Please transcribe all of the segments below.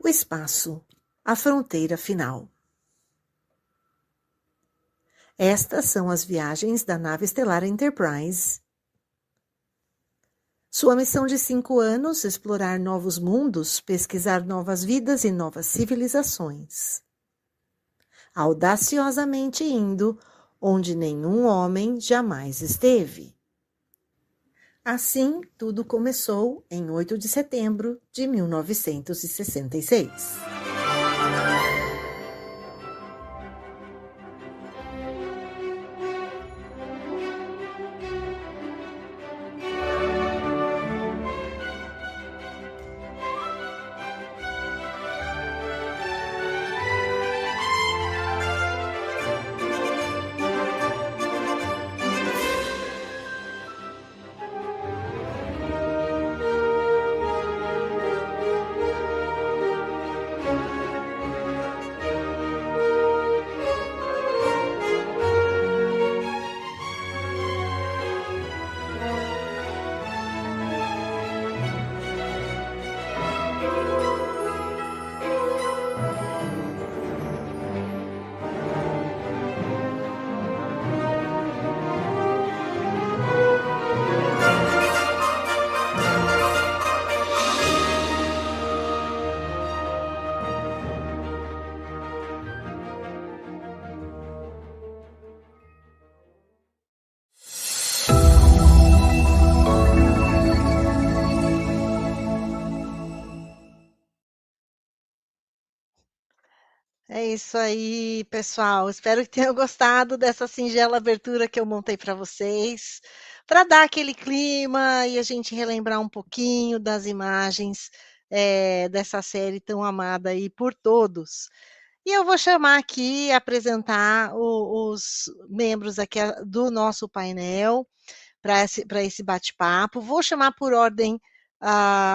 O espaço, a fronteira final. Estas são as viagens da nave estelar Enterprise. Sua missão de 5 anos: explorar novos mundos, pesquisar novas vidas e novas civilizações. Audaciosamente indo onde nenhum homem jamais esteve. Assim, tudo começou em 8 de setembro de 1966. É isso aí, pessoal. Espero que tenham gostado dessa singela abertura que eu montei para vocês, para dar aquele clima e a gente relembrar um pouquinho das imagens dessa série tão amada aí por todos. E eu vou chamar aqui, apresentar os membros aqui do nosso painel para esse bate-papo. Vou chamar por ordem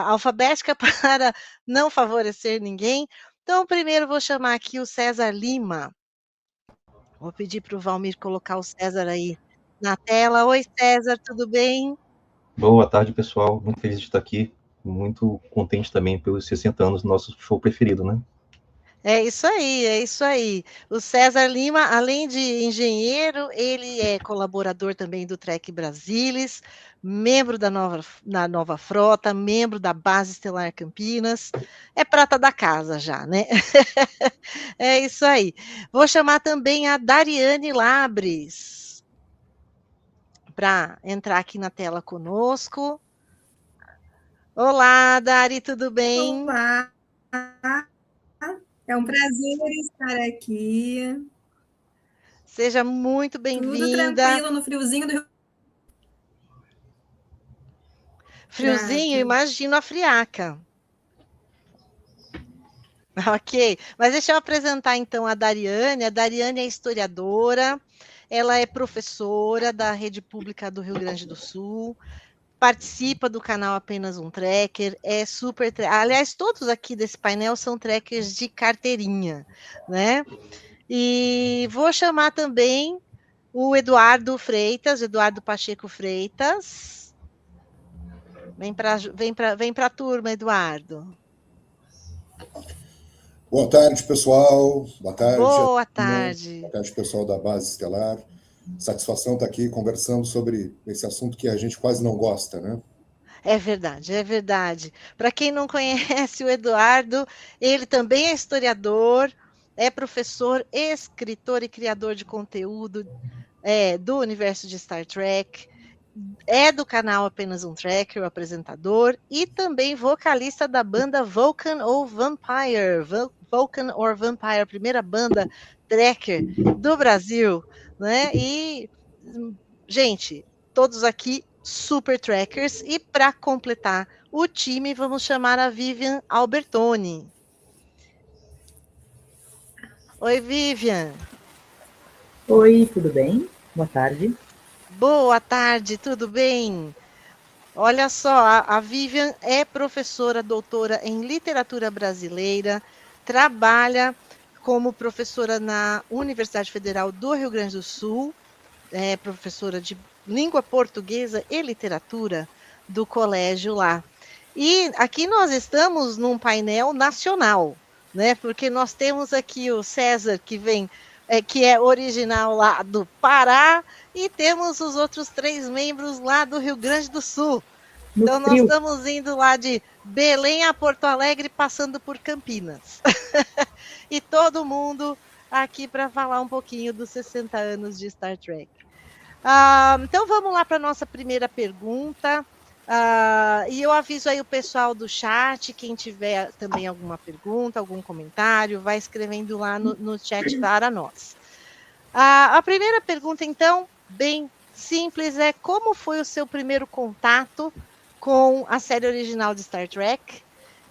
alfabética para não favorecer ninguém. Então, primeiro vou chamar aqui o César Lima. Vou pedir para o Valmir colocar o César aí na tela. Oi, César, tudo bem? Boa tarde, pessoal. Muito feliz de estar aqui. Muito contente também pelos 60 anos do nosso show preferido, né? É isso aí, é isso aí. O César Lima, além de engenheiro, ele é colaborador também do Trek Brasilis, membro da nova frota, membro da Base Estelar Campinas. É prata da casa já, né? É isso aí. Vou chamar também a Dariane Labres para entrar aqui na tela conosco. Olá, Dari, tudo bem? Olá, é um prazer estar aqui. Seja muito Tudo bem-vinda. tranquilo no friozinho do Rio Friozinho, Grande. imagino a friaca. Ok, mas deixa eu apresentar então a Dariane. A Dariane é historiadora, ela é professora da Rede Pública do Rio Grande do Sul, participa do canal Apenas um Trekker, é super... Aliás, todos aqui desse painel são trekkers de carteirinha, né? E vou chamar também o Eduardo Freitas, Eduardo Pacheco Freitas. Vem para a turma, Eduardo. Boa tarde, pessoal. Boa tarde. Boa tarde. Boa tarde, pessoal da Base Estelar. Satisfação estar aqui conversando sobre esse assunto que a gente quase não gosta, né? É verdade, é verdade. Para quem não conhece o Eduardo, ele também é historiador, é professor, escritor e criador de conteúdo do universo de Star Trek, é do canal Apenas um Trekker, o apresentador, e também vocalista da banda Vulcan or Vampire, Vulcan or Vampire, primeira banda Trekker do Brasil, né? E, gente, todos aqui super Trekkers, e para completar o time, vamos chamar a Vivian Albertoni. Oi, Vivian. Oi, tudo bem? Boa tarde. Boa tarde, tudo bem? Olha só, a Vivian é professora doutora em literatura brasileira, trabalha como professora na Universidade Federal do Rio Grande do Sul, é professora de língua portuguesa e literatura do colégio lá. E aqui nós estamos num painel nacional, né? Porque nós temos aqui o César, que é original lá do Pará, e temos os outros 3 membros lá do Rio Grande do Sul. No Então, nós frio. estamos indo lá de Belém a Porto Alegre, passando por Campinas. E todo mundo aqui para falar um pouquinho dos 60 anos de Star Trek. Então, vamos lá para a nossa primeira pergunta. E eu aviso aí o pessoal do chat, quem tiver também alguma pergunta, algum comentário, vai escrevendo lá no chat para nós. A primeira pergunta, então, bem simples, é como foi o seu primeiro contato com a série original de Star Trek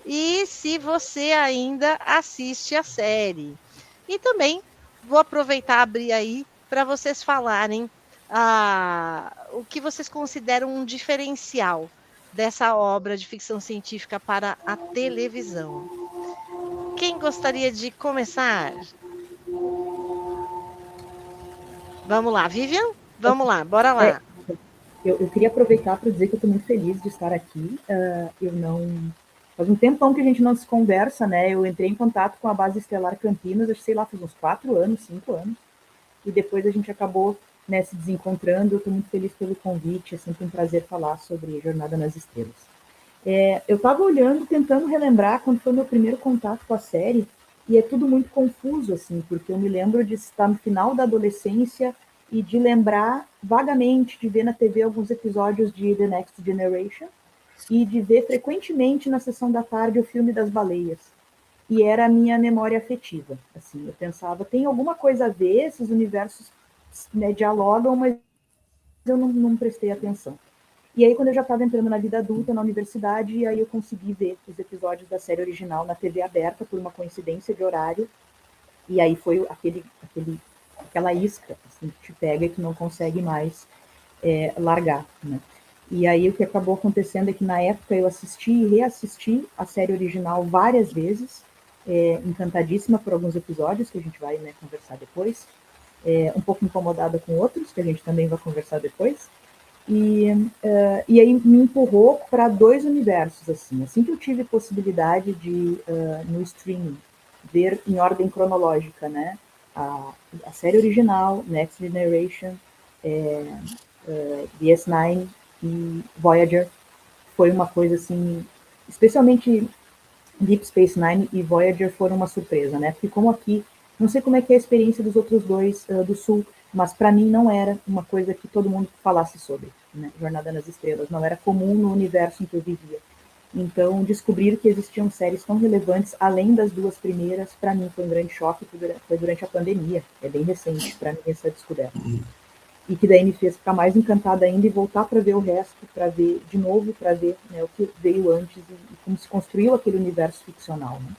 e se você ainda assiste a série. E também vou aproveitar e abrir aí para vocês falarem o que vocês consideram um diferencial dessa obra de ficção científica para a televisão. Quem gostaria de começar? Vamos lá, Vivian? Vamos lá, bora lá. Eu queria aproveitar para dizer que eu estou muito feliz de estar aqui. Faz um tempão que a gente não se conversa, né? Eu entrei em contato com a Base Estelar Campinas, acho que sei lá, faz uns 4 anos, 5 anos. E depois a gente acabou, né, se desencontrando. Eu estou muito feliz pelo convite, é sempre um prazer falar sobre Jornada nas Estrelas. Eu estava olhando, tentando relembrar quando foi meu primeiro contato com a série, e é tudo muito confuso, assim, porque eu me lembro de estar no final da adolescência e de lembrar vagamente de ver na TV alguns episódios de The Next Generation e de ver frequentemente na sessão da tarde o filme das baleias. E era a minha memória afetiva. Assim, eu pensava, tem alguma coisa a ver, esses universos, né, dialogam, mas eu não prestei atenção. E aí, quando eu já estava entrando na vida adulta, na universidade, e aí eu consegui ver os episódios da série original na TV aberta, por uma coincidência de horário, e aí foi aquela isca, assim, que te pega e que não consegue mais largar, né? E aí o que acabou acontecendo é que na época eu assisti e reassisti a série original várias vezes, encantadíssima por alguns episódios, que a gente vai, né, conversar depois, um pouco incomodada com outros, que a gente também vai conversar depois, e aí me empurrou para 2 universos, assim que eu tive possibilidade de, no streaming, ver em ordem cronológica, né, a série original, Next Generation, DS9 e Voyager, foi uma coisa assim, especialmente Deep Space Nine e Voyager foram uma surpresa, né, porque como aqui, não sei como é que é a experiência dos outros 2 do Sul, mas para mim não era uma coisa que todo mundo falasse sobre, né? Jornada nas Estrelas, não era comum no universo em que eu vivia. Então, descobrir que existiam séries tão relevantes, além das 2 primeiras, para mim foi um grande choque, foi durante a pandemia, é bem recente para mim essa descoberta. E que daí me fez ficar mais encantada ainda e voltar para ver o resto, para ver de novo, para ver, né, o que veio antes e como se construiu aquele universo ficcional, né?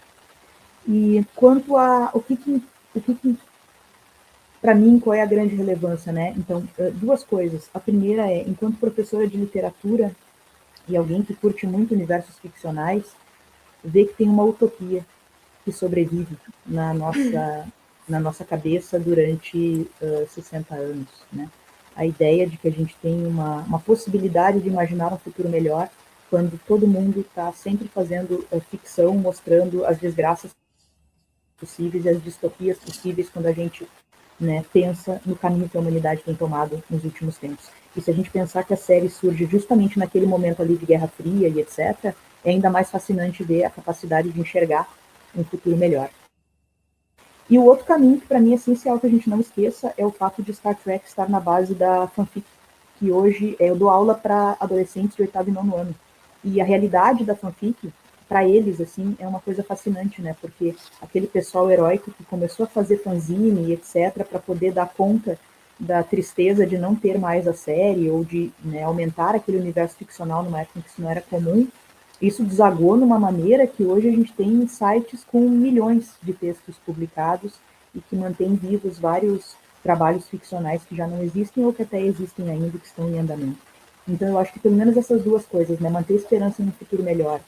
E quanto a o que para mim, qual é a grande relevância, né? Então, 2 coisas. A primeira é, enquanto professora de literatura e alguém que curte muito universos ficcionais, ver que tem uma utopia que sobrevive na nossa cabeça durante 60 anos, né? A ideia de que a gente tem uma possibilidade de imaginar um futuro melhor quando todo mundo está sempre fazendo ficção, mostrando as desgraças possíveis e as distopias possíveis quando a gente, né, pensa no caminho que a humanidade tem tomado nos últimos tempos. E se a gente pensar que a série surge justamente naquele momento ali de Guerra Fria e etc., é ainda mais fascinante ver a capacidade de enxergar um futuro melhor. E o outro caminho que para mim é essencial que a gente não esqueça é o fato de Star Trek estar na base da fanfic, que hoje eu dou aula para adolescentes de 8º e 9º ano. E a realidade da fanfic, para eles, assim, é uma coisa fascinante, né? Porque aquele pessoal heróico que começou a fazer fanzine e etc., para poder dar conta da tristeza de não ter mais a série ou de, né, aumentar aquele universo ficcional numa época em que isso não era comum, isso desagou numa maneira que hoje a gente tem sites com milhões de textos publicados e que mantém vivos vários trabalhos ficcionais que já não existem ou que até existem ainda e que estão em andamento. Então eu acho que pelo menos essas 2 coisas, né, manter esperança no futuro melhor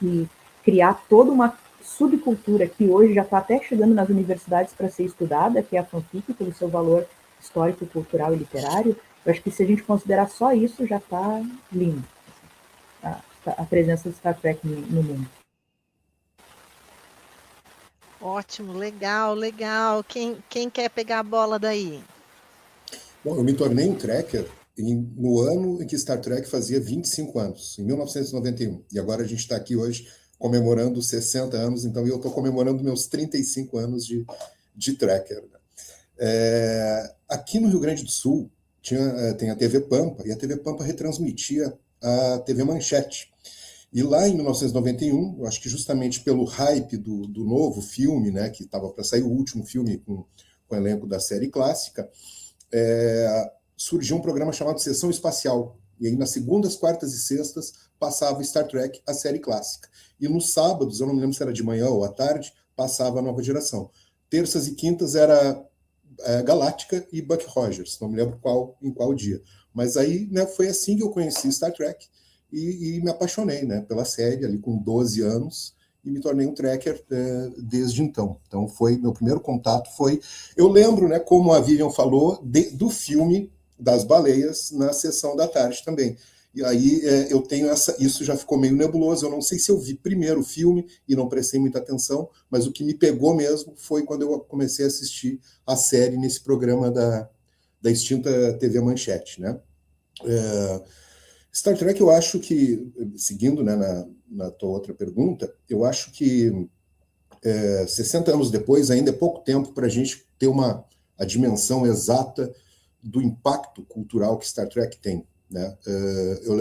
e criar toda uma subcultura que hoje já está até chegando nas universidades para ser estudada, que é a fanfic, pelo seu valor histórico, cultural e literário. Eu acho que se a gente considerar só isso, já está lindo a presença de Star Trek no mundo. Ótimo, legal, legal. Quem quer pegar a bola daí? Bom, eu me tornei um trekker no ano em que Star Trek fazia 25 anos, em 1991. E agora a gente está aqui hoje comemorando 60 anos, então eu estou comemorando meus 35 anos de trekker. Aqui no Rio Grande do Sul tem a TV Pampa, e a TV Pampa retransmitia a TV Manchete. E lá em 1991, eu acho que justamente pelo hype do novo filme, né, que estava para sair o último filme com o elenco da série clássica, surgiu um programa chamado Sessão Espacial. E aí, nas segundas, quartas e sextas, passava Star Trek, a série clássica. E nos sábados, eu não me lembro se era de manhã ou à tarde, passava a Nova Geração. Terças e quintas era Galáctica e Buck Rogers, não me lembro em qual dia. Mas aí, né, foi assim que eu conheci Star Trek e me apaixonei, né, pela série, ali com 12 anos, e me tornei um trekker desde então. Então, meu primeiro contato foi... Eu lembro, né, como a Vivian falou, do filme das baleias na sessão da tarde também. E aí eu tenho isso já ficou meio nebuloso, eu não sei se eu vi primeiro o filme e não prestei muita atenção, mas o que me pegou mesmo foi quando eu comecei a assistir a série nesse programa da extinta TV Manchete, né? Star Trek, eu acho que, seguindo, né, na tua outra pergunta, eu acho que 60 anos depois ainda é pouco tempo para a gente ter a dimensão exata do impacto cultural que Star Trek tem, né?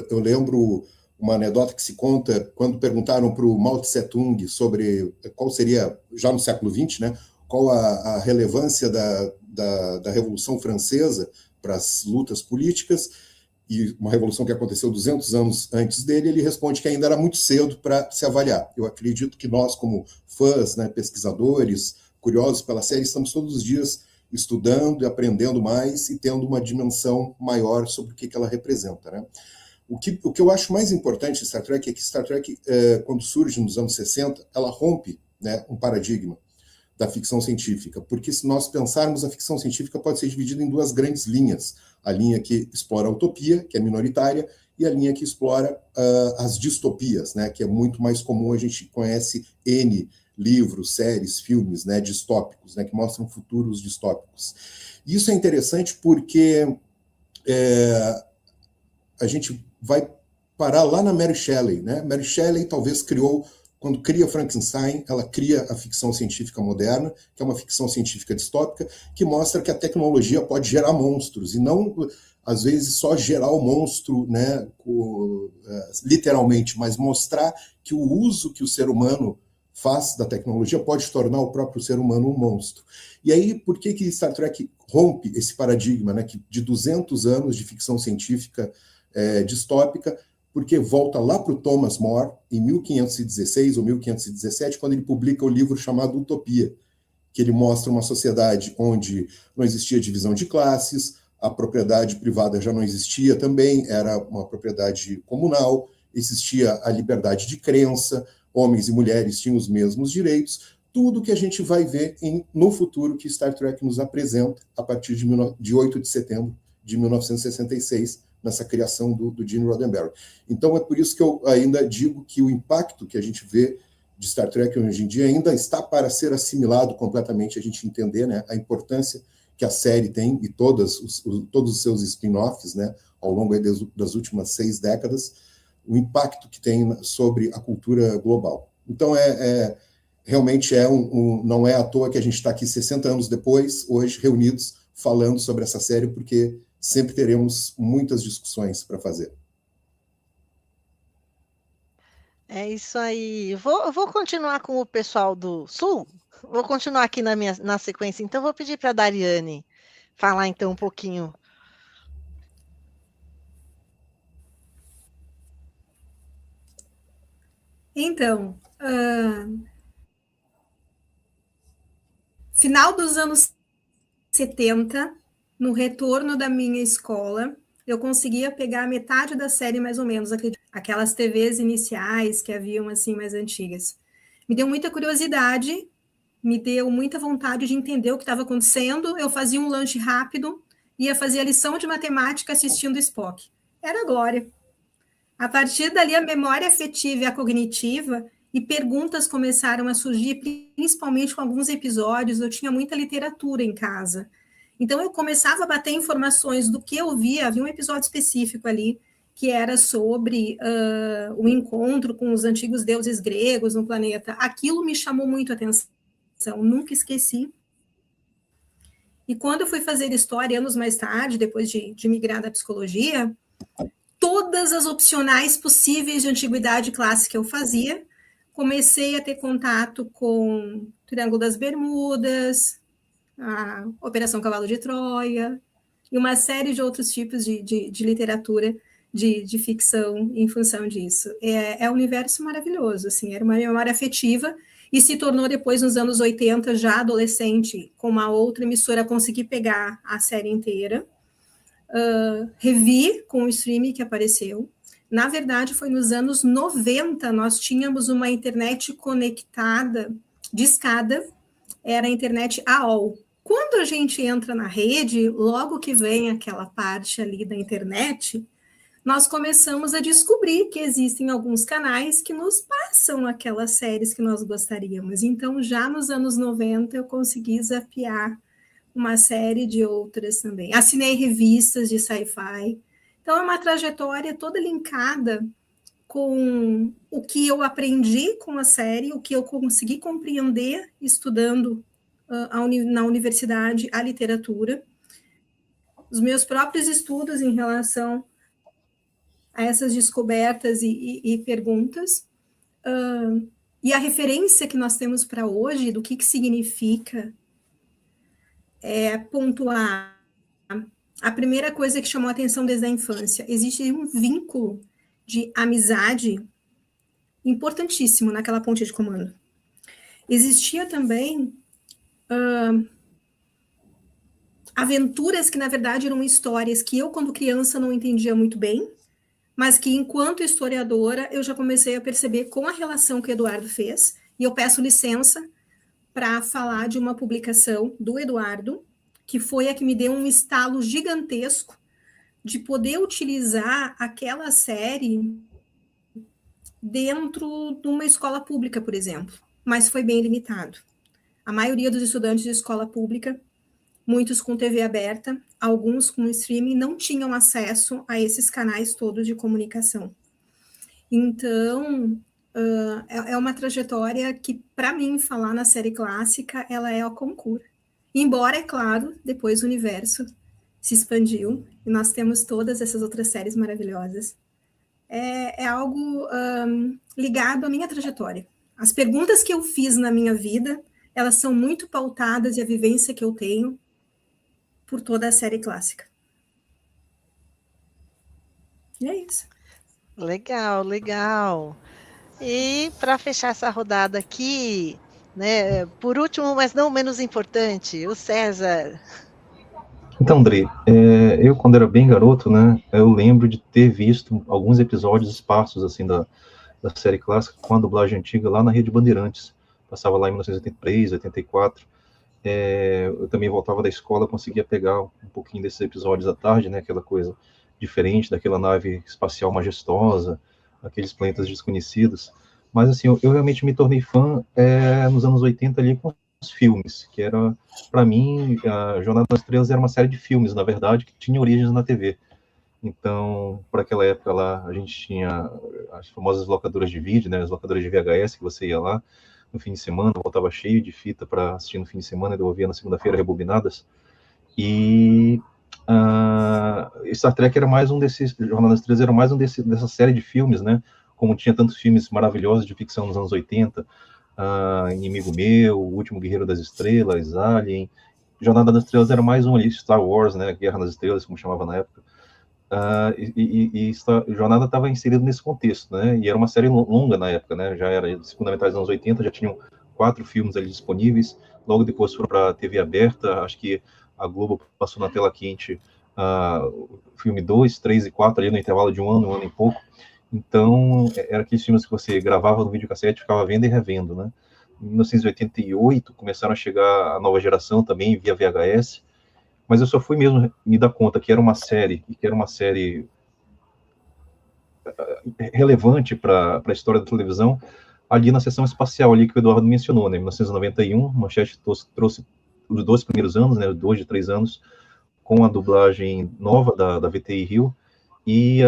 Eu lembro uma anedota que se conta quando perguntaram para o Mao Tse-tung sobre qual seria, já no século XX, né, qual a relevância da Revolução Francesa para as lutas políticas, e uma revolução que aconteceu 200 anos antes dele, ele responde que ainda era muito cedo para se avaliar. Eu acredito que nós, como fãs, né, pesquisadores, curiosos pela série, estamos todos os dias estudando e aprendendo mais e tendo uma dimensão maior sobre o que ela representa, né? O que eu acho mais importante de Star Trek é que Star Trek, quando surge nos anos 60, ela rompe, né, um paradigma da ficção científica, porque se nós pensarmos, a ficção científica pode ser dividida em duas grandes linhas: a linha que explora a utopia, que é minoritária, e a linha que explora as distopias, né, que é muito mais comum. A gente conhece N livros, séries, filmes, né, distópicos, né, que mostram futuros distópicos. Isso é interessante porque a gente vai parar lá na Mary Shelley, né? Mary Shelley talvez quando cria Frankenstein, ela cria a ficção científica moderna, que é uma ficção científica distópica, que mostra que a tecnologia pode gerar monstros, e não, às vezes, só gerar o monstro, né, literalmente, mas mostrar que o uso que o ser humano faz da tecnologia pode tornar o próprio ser humano um monstro. E aí, por que Star Trek rompe esse paradigma, né, de 200 anos de ficção científica distópica? Porque volta lá para o Thomas More, em 1516 ou 1517, quando ele publica o livro chamado Utopia, que ele mostra uma sociedade onde não existia divisão de classes, a propriedade privada já não existia também, era uma propriedade comunal, existia a liberdade de crença, homens e mulheres tinham os mesmos direitos, tudo que a gente vai ver no futuro que Star Trek nos apresenta a partir de 8 de setembro de 1966, nessa criação do Gene Roddenberry. Então é por isso que eu ainda digo que o impacto que a gente vê de Star Trek hoje em dia ainda está para ser assimilado completamente, a gente entender, né, a importância que a série tem e todos os seus spin-offs, né, ao longo das últimas 6 décadas, o impacto que tem sobre a cultura global. Então realmente não é à toa que a gente está aqui 60 anos depois, hoje reunidos, falando sobre essa série, porque sempre teremos muitas discussões para fazer. É isso aí. Vou continuar com o pessoal do Sul. Vou continuar aqui na sequência. Então, vou pedir para a Dariane falar então um pouquinho. Então, final dos anos 70, no retorno da minha escola, eu conseguia pegar metade da série, mais ou menos, aquelas TVs iniciais que haviam, assim, mais antigas. Me deu muita curiosidade, me deu muita vontade de entender o que estava acontecendo. Eu fazia um lanche rápido, ia fazer a lição de matemática assistindo Spock. Era glória. A partir dali, a memória afetiva e a cognitiva e perguntas começaram a surgir, principalmente com alguns episódios. Eu tinha muita literatura em casa. Então, eu começava a bater informações do que eu via. Havia um episódio específico ali que era sobre o encontro com os antigos deuses gregos no planeta. Aquilo me chamou muito a atenção, nunca esqueci. E quando eu fui fazer história, anos mais tarde, depois de migrar da psicologia, todas as opcionais possíveis de antiguidade clássica eu fazia. Comecei a ter contato com Triângulo das Bermudas, a Operação Cavalo de Troia, e uma série de outros tipos de literatura, de ficção em função disso. É um universo maravilhoso, assim, era uma memória afetiva, e se tornou depois, nos anos 80, já adolescente, com uma outra emissora, consegui pegar a série inteira, revi com o streaming que apareceu. Na verdade, foi nos anos 90, nós tínhamos uma internet conectada, discada, era a internet AOL. Quando a gente entra na rede, logo que vem aquela parte ali da internet, nós começamos a descobrir que existem alguns canais que nos passam aquelas séries que nós gostaríamos. Então, já nos anos 90, eu consegui zapear uma série de outras também. Assinei revistas de sci-fi. Então, é uma trajetória toda linkada com o que eu aprendi com a série, o que eu consegui compreender estudando na universidade a literatura, os meus próprios estudos em relação a essas descobertas e perguntas, e a referência que nós temos para hoje, do que significa, pontuar a primeira coisa que chamou a atenção desde a infância. Existe um vínculo de amizade importantíssimo naquela ponte de comando. Existia também aventuras que, na verdade, eram histórias que eu, quando criança, não entendia muito bem, mas que, enquanto historiadora, eu já comecei a perceber com a relação que o Eduardo fez, e eu peço licença para falar de uma publicação do Eduardo, que foi a que me deu um estalo gigantesco de poder utilizar aquela série dentro de uma escola pública, por exemplo, mas foi bem limitado. A maioria dos estudantes de escola pública, muitos com TV aberta, alguns com streaming, não tinham acesso a esses canais todos de comunicação. Então, é uma trajetória que, para mim, falar na série clássica, ela é ao concurso. Embora, é claro, depois o universo se expandiu, e nós temos todas essas outras séries maravilhosas. É algo ligado à minha trajetória. As perguntas que eu fiz na minha vida, elas são muito pautadas, e a vivência que eu tenho por toda a série clássica. E é isso. Legal, legal. E para fechar essa rodada aqui, né, por último, mas não menos importante, o César. Então, André, eu quando era bem garoto, né, eu lembro de ter visto alguns episódios esparsos, assim, da série clássica, com a dublagem antiga, lá na Rede Bandeirantes. Passava lá em 1983, 84. Eu também voltava da escola, conseguia pegar um pouquinho desses episódios à tarde, né, aquela coisa diferente daquela nave espacial majestosa, aqueles planetas desconhecidos. Mas, assim, eu realmente me tornei fã nos anos 80 ali com os filmes, que era, para mim, a Jornada das Estrelas era uma série de filmes, na verdade, que tinha origens na TV. Então, por aquela época lá, a gente tinha as famosas locadoras de vídeo, né, as locadoras de VHS, que você ia lá no fim de semana, voltava cheio de fita para assistir no fim de semana, e devolvia na segunda-feira rebobinadas. E Star Trek era mais um desses, Jornada das Estrelas era mais um dessa série de filmes, né? Como tinha tantos filmes maravilhosos de ficção nos anos 80, Inimigo Meu, O Último Guerreiro das Estrelas, Alien. Jornada das Estrelas era mais um ali, Star Wars, né? Guerra nas Estrelas, como chamava na época. Jornada estava inserido nesse contexto, né? E era uma série longa na época, né? Já era segunda metade dos anos 80, já tinham 4 filmes ali disponíveis. Logo depois foram para a TV aberta. Acho que a Globo passou na tela quente filme 2, 3 e 4 ali no intervalo de um ano e pouco. Então, eram aqueles filmes que você gravava no videocassete, ficava vendo e revendo, né? Em 1988 começaram a chegar a nova geração também via VHS. Mas eu só fui mesmo me dar conta que era uma série, e que era uma série relevante para a história da televisão, ali na seção espacial ali que o Eduardo mencionou, né, em 1991, Manchete trouxe os 2 primeiros anos, né, 2 de 3 anos, com a dublagem nova da VTI Rio, e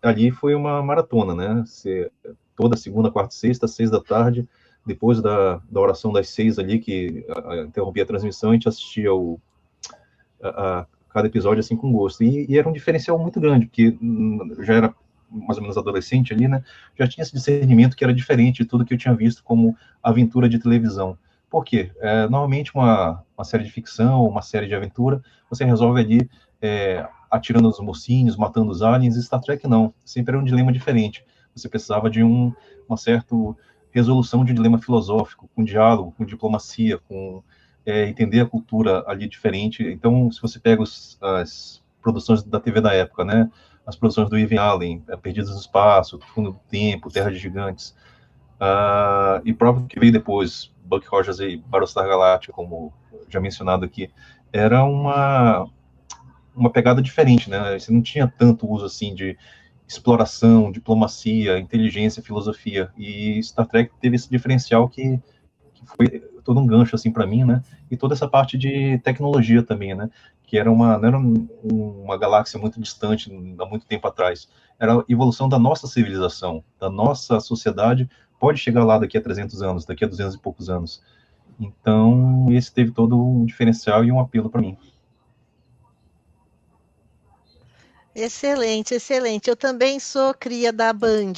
ali foi uma maratona, né, toda segunda, quarta e sexta, 6 da tarde, depois da oração das 6 ali, que interrompia a transmissão, a gente assistia cada episódio assim com gosto, e era um diferencial muito grande, porque já era mais ou menos adolescente ali, né, já tinha esse discernimento que era diferente de tudo que eu tinha visto como aventura de televisão. Por quê? Normalmente uma série de ficção, uma série de aventura, você resolve ali atirando os mocinhos, matando os aliens, e Star Trek não, sempre era um dilema diferente. Você precisava de uma certa resolução de dilema filosófico, com diálogo, com diplomacia, com entender a cultura ali diferente. Então, se você pega as produções da TV da época, né, as produções do Irving Allen, Perdidos no Espaço, Fundo do Tempo, Terra de Gigantes, e próprio que veio depois, Buck Rogers e Battlestar Galactica, como já mencionado aqui, era uma pegada diferente, né? Você não tinha tanto uso assim de exploração, diplomacia, inteligência, filosofia, e Star Trek teve esse diferencial que foi todo um gancho assim para mim, né? E toda essa parte de tecnologia também, né? Que não era uma galáxia muito distante há muito tempo atrás, era a evolução da nossa civilização, da nossa sociedade, pode chegar lá daqui a 300 anos, daqui a 200 e poucos anos. Então, esse teve todo um diferencial e um apelo para mim. Excelente, excelente. Eu também sou cria da Band.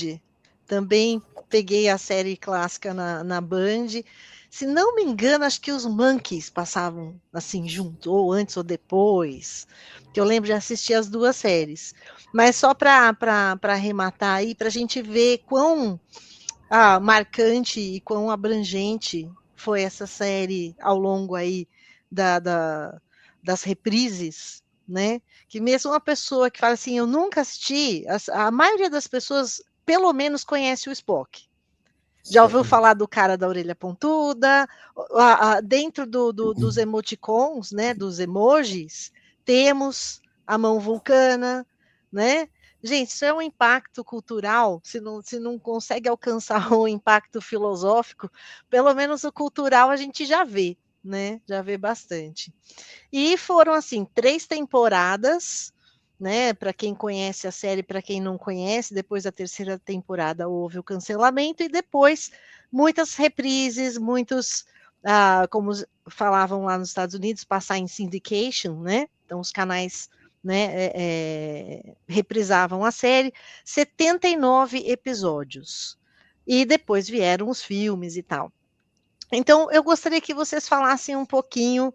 Também peguei a série clássica na Band. Se não me engano, acho que os Monkeys passavam assim junto, ou antes ou depois. Que eu lembro de assistir as 2 séries. Mas só para arrematar aí, para a gente ver quão marcante e quão abrangente foi essa série ao longo aí das reprises, né? Que mesmo uma pessoa que fala assim, eu nunca assisti, a maioria das pessoas pelo menos conhece o Spock. Já ouviu falar do cara da orelha pontuda? Dentro dos emoticons, né, dos emojis, temos a mão vulcana, né? Gente, isso é um impacto cultural, se não consegue alcançar um impacto filosófico, pelo menos o cultural a gente já vê, né? Já vê bastante. E foram, assim, 3 temporadas, né? Para quem conhece a série, para quem não conhece, depois da 3ª temporada houve o cancelamento e depois muitas reprises, muitos, como falavam lá nos Estados Unidos, passar em syndication, né? Então os canais, né, reprisavam a série, 79 episódios. E depois vieram os filmes e tal. Então, eu gostaria que vocês falassem um pouquinho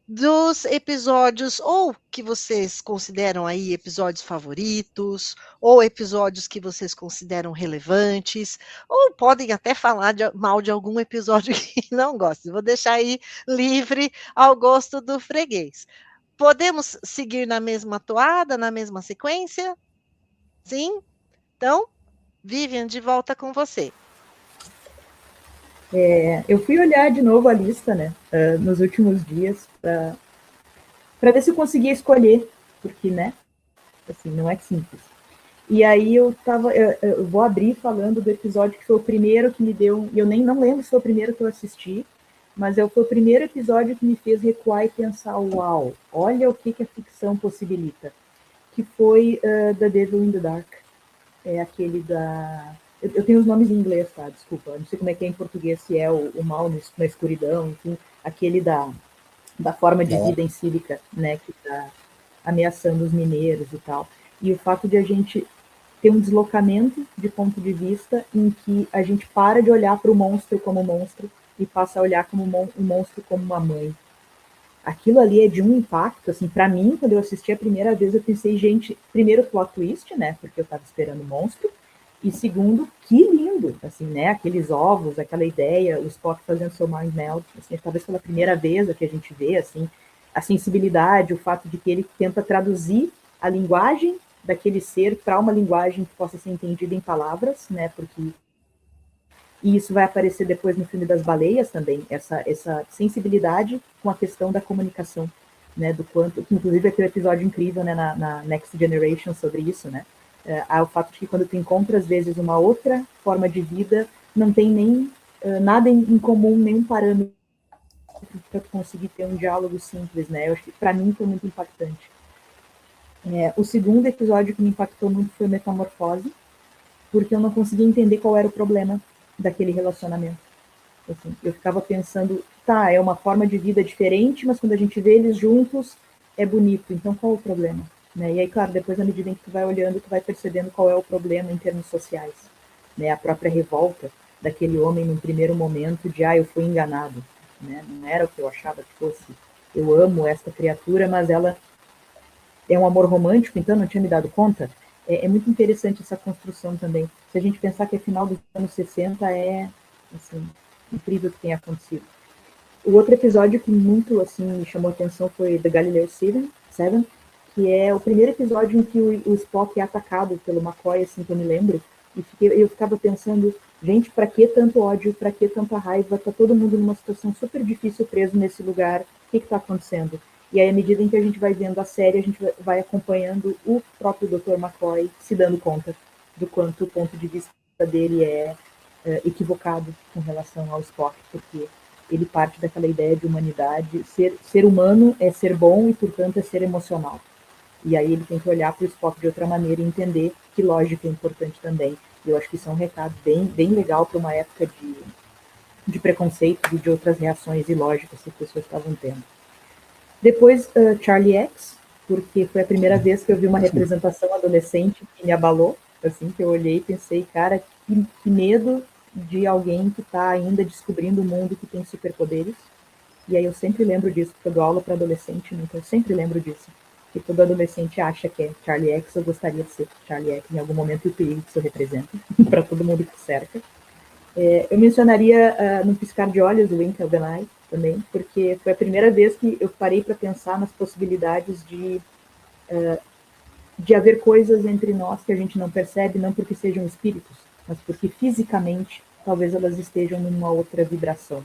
dos episódios, ou que vocês consideram aí episódios favoritos, ou episódios que vocês consideram relevantes, ou podem até falar mal de algum episódio que não gostem. Vou deixar aí livre ao gosto do freguês. Podemos seguir na mesma toada, na mesma sequência? Sim? Então, Vivian, de volta com você. Eu fui olhar de novo a lista, né, nos últimos dias, para ver se eu conseguia escolher, porque, né, assim, não é simples. E aí eu vou abrir falando do episódio que foi o primeiro que me deu, eu nem não lembro se foi o primeiro que eu assisti, mas foi o primeiro episódio que me fez recuar e pensar, uau, olha o que a ficção possibilita, que foi The Devil in the Dark, aquele da... Eu tenho os nomes em inglês, tá? Desculpa. Não sei como é que é em português, se é o mal na escuridão, enfim, aquele da forma de vida em sílica, né, que está ameaçando os mineiros e tal. E o fato de a gente ter um deslocamento de ponto de vista em que a gente para de olhar para o monstro como monstro e passa a olhar como o monstro como uma mãe. Aquilo ali é de um impacto, assim, para mim, quando eu assisti a primeira vez, eu pensei, gente, primeiro plot twist, né, porque eu estava esperando o monstro, e segundo, que lindo, assim, né, aqueles ovos, aquela ideia, o Spock fazendo seu mind meld, assim, talvez pela primeira vez que a gente vê, assim, a sensibilidade, o fato de que ele tenta traduzir a linguagem daquele ser para uma linguagem que possa ser entendida em palavras, né, porque... E isso vai aparecer depois no filme das baleias também, essa sensibilidade com a questão da comunicação, né, do quanto, que inclusive vai ter um episódio incrível, né, na Next Generation sobre isso, né, o fato de que quando tu encontra, às vezes, uma outra forma de vida, não tem nem nada em comum, nenhum parâmetro para conseguir ter um diálogo simples, né? Eu acho que para mim foi muito impactante. O segundo episódio que me impactou muito foi Metamorfose, porque eu não conseguia entender qual era o problema daquele relacionamento. Assim, eu ficava pensando, tá, é uma forma de vida diferente, mas quando a gente vê eles juntos, é bonito, então qual é o problema? Né? E aí, claro, depois, à medida em que tu vai olhando, tu vai percebendo qual é o problema em termos sociais. Né? A própria revolta daquele homem no primeiro momento de, eu fui enganado. Né? Não era o que eu achava que fosse. Eu amo esta criatura, mas ela é um amor romântico, então não tinha me dado conta. É muito interessante essa construção também. Se a gente pensar que é final dos anos 60, é assim, incrível o que tem acontecido. O outro episódio que muito assim, me chamou a atenção foi The Galileo 7, que é o primeiro episódio em que o Spock é atacado pelo McCoy, assim que eu me lembro, e eu ficava pensando, gente, para que tanto ódio, para que tanta raiva, tá todo mundo numa situação super difícil preso nesse lugar, o que está acontecendo? E aí, à medida em que a gente vai vendo a série, a gente vai acompanhando o próprio Dr. McCoy se dando conta do quanto o ponto de vista dele é equivocado com relação ao Spock, porque ele parte daquela ideia de humanidade, ser humano é ser bom e, portanto, é ser emocional. E aí ele tem que olhar para o Spock de outra maneira e entender que lógica é importante também. E eu acho que isso é um recado bem legal para uma época de preconceito e de outras reações ilógicas que as pessoas estavam tendo. Depois, Charlie X, porque foi a primeira vez que eu vi uma representação adolescente que me abalou, assim, que eu olhei e pensei, cara, que medo de alguém que está ainda descobrindo o mundo que tem superpoderes. E aí eu sempre lembro disso, porque eu dou aula para adolescente, então eu sempre lembro disso. Que todo adolescente acha que é Charlie X, eu gostaria de ser Charlie X em algum momento, e o perigo que isso representa para todo mundo que cerca. Eu mencionaria no piscar de olhos o Wink of the Night também, porque foi a primeira vez que eu parei para pensar nas possibilidades de haver coisas entre nós que a gente não percebe, não porque sejam espíritos, mas porque fisicamente talvez elas estejam numa outra vibração.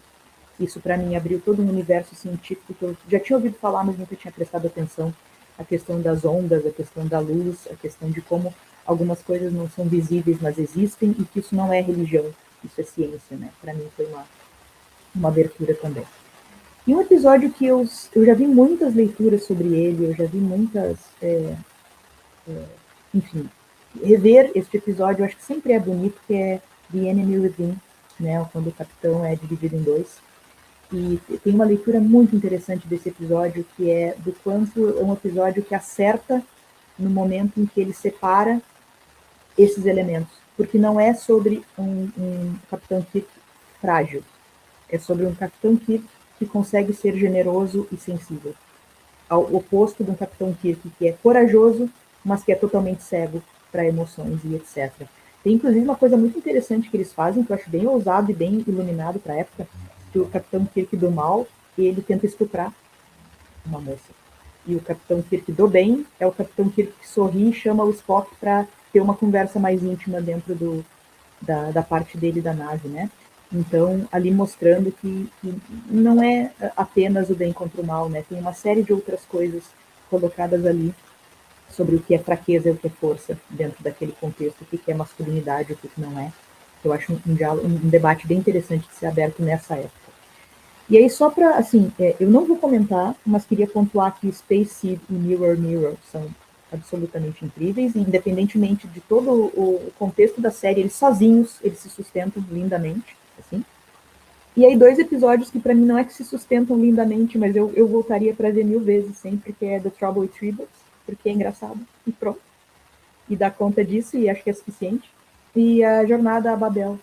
Isso para mim abriu todo um universo científico que eu já tinha ouvido falar, mas nunca tinha prestado atenção. A questão das ondas, a questão da luz, a questão de como algumas coisas não são visíveis, mas existem, e que isso não é religião, isso é ciência, né? Para mim foi uma abertura também. E um episódio que eu já vi muitas leituras sobre ele, eu já vi muitas, enfim, rever este episódio, eu acho que sempre é bonito, que é The Enemy Within, né? Quando o capitão é dividido em dois. E tem uma leitura muito interessante desse episódio, que é do quanto é um episódio que acerta no momento em que ele separa esses elementos. Porque não é sobre um Capitão Kirk frágil, é sobre um Capitão Kirk que consegue ser generoso e sensível. Ao oposto de um Capitão Kirk que é corajoso, mas que é totalmente cego para emoções e etc. Tem inclusive uma coisa muito interessante que eles fazem, que eu acho bem ousado e bem iluminado para a época, que o Capitão Kirk do mal, ele tenta estuprar uma moça. E o Capitão Kirk do bem é o Capitão Kirk que sorri e chama o Spock para ter uma conversa mais íntima dentro da parte dele da nave, né? Então, ali mostrando que não é apenas o bem contra o mal, né? Tem uma série de outras coisas colocadas ali sobre o que é fraqueza e o que é força dentro daquele contexto, o que é masculinidade e o que não é. Eu acho um debate bem interessante de ser aberto nessa época. E aí, só para, assim, eu não vou comentar, mas queria pontuar que Space Seed e Mirror Mirror são absolutamente incríveis, e independentemente de todo o contexto da série, eles sozinhos, eles se sustentam lindamente, assim. E aí, 2 episódios que para mim não é que se sustentam lindamente, mas eu voltaria para ver 1000 vezes sempre, que é The Trouble with Tribbles, porque é engraçado, e pronto. E dá conta disso, e acho que é suficiente. E a Jornada a Babel,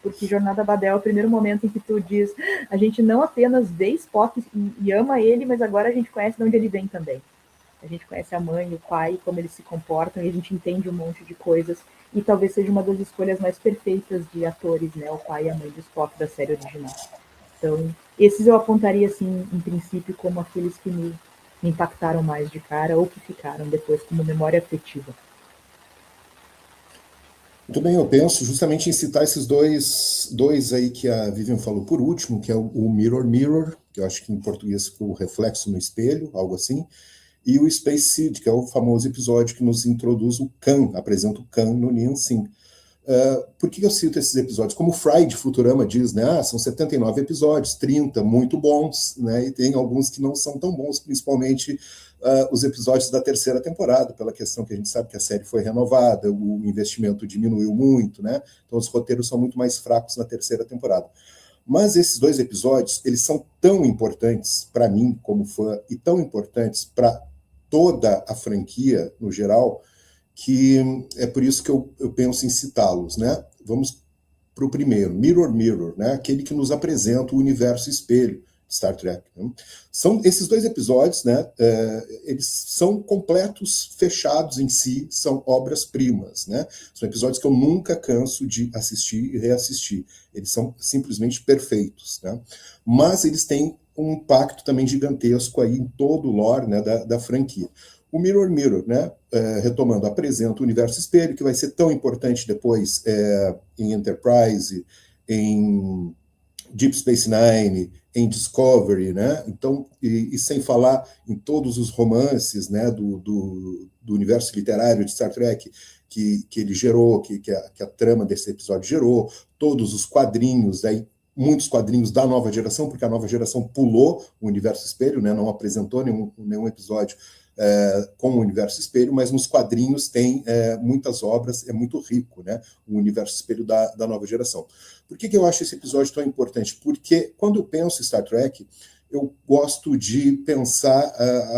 porque Jornada a Babel é o primeiro momento em que tu diz, a gente não apenas vê Spock e ama ele, mas agora a gente conhece de onde ele vem também. A gente conhece a mãe, o pai, como eles se comportam, e a gente entende um monte de coisas, e talvez seja uma das escolhas mais perfeitas de atores, né, o pai e a mãe do Spock da série original. Então, esses eu apontaria, assim, em princípio, como aqueles que me impactaram mais de cara, ou que ficaram depois como memória afetiva. Muito bem, eu penso justamente em citar esses dois aí que a Vivian falou por último, que é o Mirror Mirror, que eu acho que em português ficou o reflexo no espelho, algo assim, e o Space Seed, que é o famoso episódio que nos introduz o Khan, apresenta o Khan no Nianxin. Por que eu cito esses episódios? Como o Fry de Futurama diz, né? São 79 episódios, 30 muito bons, né? E tem alguns que não são tão bons, principalmente os episódios da terceira temporada, pela questão que a gente sabe que a série foi renovada, o investimento diminuiu muito, né? Então os roteiros são muito mais fracos na terceira temporada. Mas esses 2 episódios, eles são tão importantes para mim como fã e tão importantes para toda a franquia no geral, que é por isso que eu penso em citá-los, né? Vamos para o primeiro, Mirror Mirror, né? Aquele que nos apresenta o universo espelho de Star Trek. Né? São esses 2 episódios, né? Eles são completos, fechados em si, são obras-primas, né? São episódios que eu nunca canso de assistir e reassistir. Eles são simplesmente perfeitos, né? Mas eles têm um impacto também gigantesco aí em todo o lore, né, da franquia. O Mirror Mirror, né, retomando, apresenta o universo espelho, que vai ser tão importante depois em Enterprise, em Deep Space Nine, em Discovery, né? Então, e sem falar em todos os romances, né, do universo literário de Star Trek que ele gerou, que a trama desse episódio gerou, todos os quadrinhos, aí muitos quadrinhos da nova geração, porque a nova geração pulou o universo espelho, né, não apresentou nenhum episódio com o universo espelho, mas nos quadrinhos tem muitas obras, é muito rico, né, o universo espelho da nova geração. Por que eu acho esse episódio tão importante? Porque quando eu penso em Star Trek, eu gosto de pensar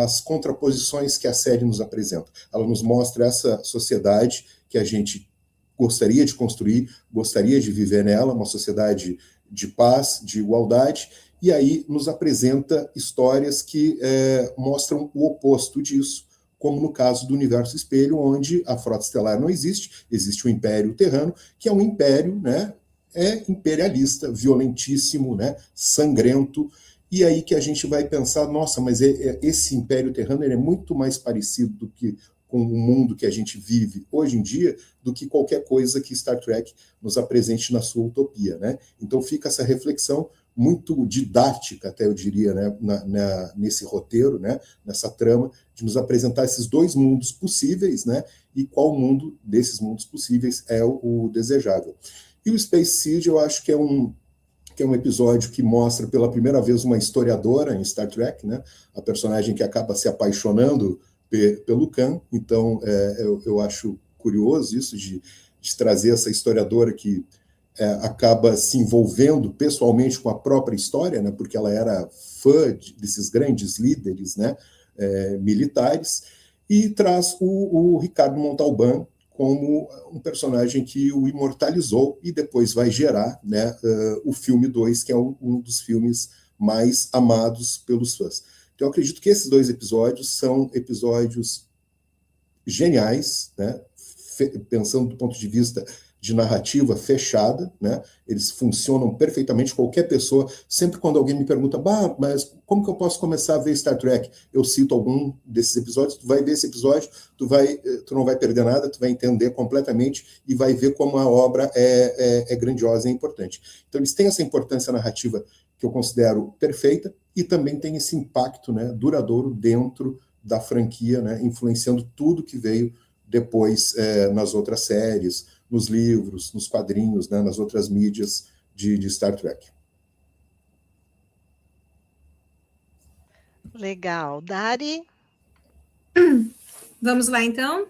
as contraposições que a série nos apresenta. Ela nos mostra essa sociedade que a gente gostaria de construir, gostaria de viver nela, uma sociedade de paz, de igualdade, e aí nos apresenta histórias que mostram o oposto disso, como no caso do universo espelho, onde a frota estelar não existe, existe o Império Terrano, que é um império, né, imperialista, violentíssimo, né, sangrento, e aí que a gente vai pensar, nossa, mas esse Império Terrano ele é muito mais parecido do que com o mundo que a gente vive hoje em dia, do que qualquer coisa que Star Trek nos apresente na sua utopia, né? Então fica essa reflexão muito didática, até eu diria, né, nesse roteiro, né, nessa trama, de nos apresentar esses 2 mundos possíveis, né, e qual mundo desses mundos possíveis é o desejável. E o Space Seed, eu acho que é um episódio que mostra pela primeira vez uma historiadora em Star Trek, né, a personagem que acaba se apaixonando pelo Khan. Então eu acho curioso isso de trazer essa historiadora que acaba se envolvendo pessoalmente com a própria história, né, porque ela era fã desses grandes líderes, né, militares, e traz o Ricardo Montalbán como um personagem que o imortalizou e depois vai gerar, né, o filme 2, que é um dos filmes mais amados pelos fãs. Então, eu acredito que esses 2 episódios são episódios geniais, né, pensando do ponto de vista de narrativa fechada, né? Eles funcionam perfeitamente. Qualquer pessoa, sempre quando alguém me pergunta, mas como que eu posso começar a ver Star Trek? Eu cito algum desses episódios, tu vai ver esse episódio, tu não vai perder nada, tu vai entender completamente e vai ver como a obra é grandiosa e importante. Então eles têm essa importância narrativa que eu considero perfeita e também tem esse impacto, né, duradouro dentro da franquia, né, influenciando tudo que veio depois nas outras séries, nos livros, nos quadrinhos, né, nas outras mídias de Star Trek. Legal. Dari? Vamos lá, então?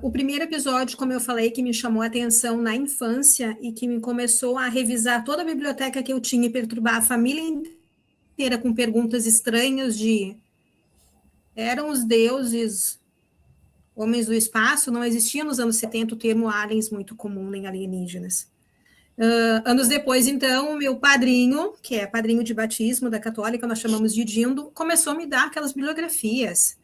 O primeiro episódio, como eu falei, que me chamou a atenção na infância e que me começou a revisar toda a biblioteca que eu tinha e perturbar a família inteira com perguntas estranhas de eram os deuses homens do espaço? Não existia nos anos 70 o termo aliens muito comum, nem alienígenas. Anos depois, então, meu padrinho, que é padrinho de batismo da católica, nós chamamos de Dindo, começou a me dar aquelas bibliografias.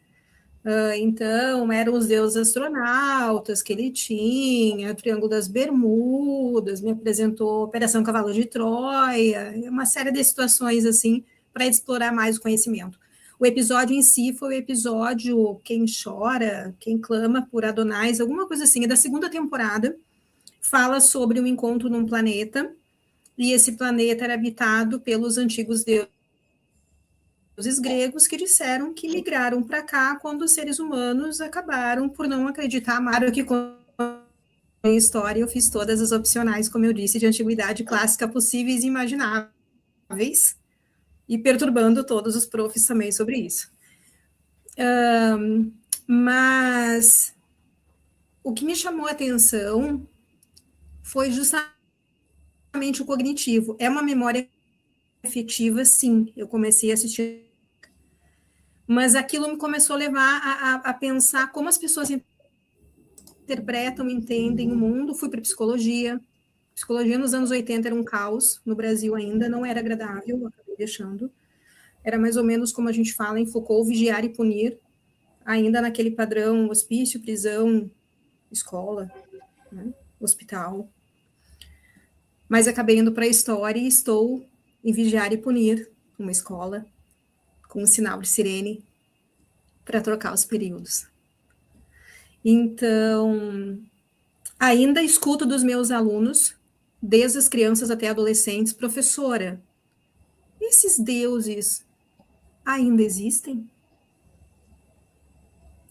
Então, eram os deuses astronautas que ele tinha, o Triângulo das Bermudas, me apresentou Operação Cavalo de Troia, uma série de situações assim, para explorar mais o conhecimento. O episódio em si foi o episódio Quem Chora, Quem Clama por Adonais, alguma coisa assim, é da segunda temporada, fala sobre um encontro num planeta, e esse planeta era habitado pelos antigos deuses deuses gregos que disseram que migraram para cá quando os seres humanos acabaram por não acreditar. Claro que com a história eu fiz todas as opcionais, como eu disse, de antiguidade clássica possíveis e imagináveis, e perturbando todos os profs também sobre isso. Mas o que me chamou a atenção foi justamente o cognitivo. É uma memória afetiva, sim. Eu comecei a assistir, mas aquilo me começou a levar a pensar como as pessoas interpretam, entendem o mundo. Fui para psicologia. Psicologia nos anos 80 era um caos, no Brasil ainda, não era agradável, eu acabei deixando. Era mais ou menos como a gente fala em Foucault, vigiar e punir, ainda naquele padrão hospício, prisão, escola, né, hospital. Mas acabei indo para a história e estou em vigiar e punir, uma escola, com um sinal de sirene, para trocar os períodos. Então, ainda escuto dos meus alunos, desde as crianças até adolescentes, professora, esses deuses ainda existem?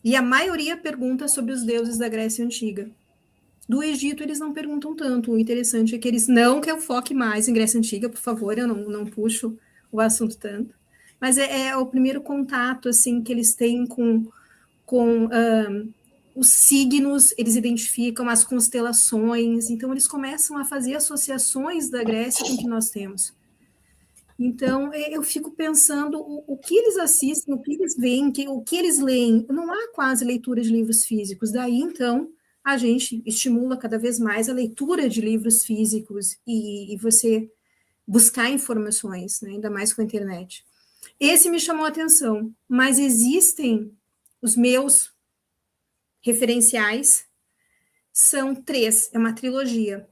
E a maioria pergunta sobre os deuses da Grécia Antiga. Do Egito, eles não perguntam tanto. O interessante é que eles não que eu foque mais em Grécia Antiga, por favor, eu não puxo o assunto tanto. Mas é o primeiro contato assim, que eles têm com os signos, eles identificam as constelações, então eles começam a fazer associações da Grécia com o que nós temos. Então, eu fico pensando o que eles assistem, o que eles veem, o que eles leem. Não há quase leitura de livros físicos. Daí, então, a gente estimula cada vez mais a leitura de livros físicos e você buscar informações, né, ainda mais com a internet. Esse me chamou a atenção, mas existem os meus referenciais, são 3, é uma trilogia.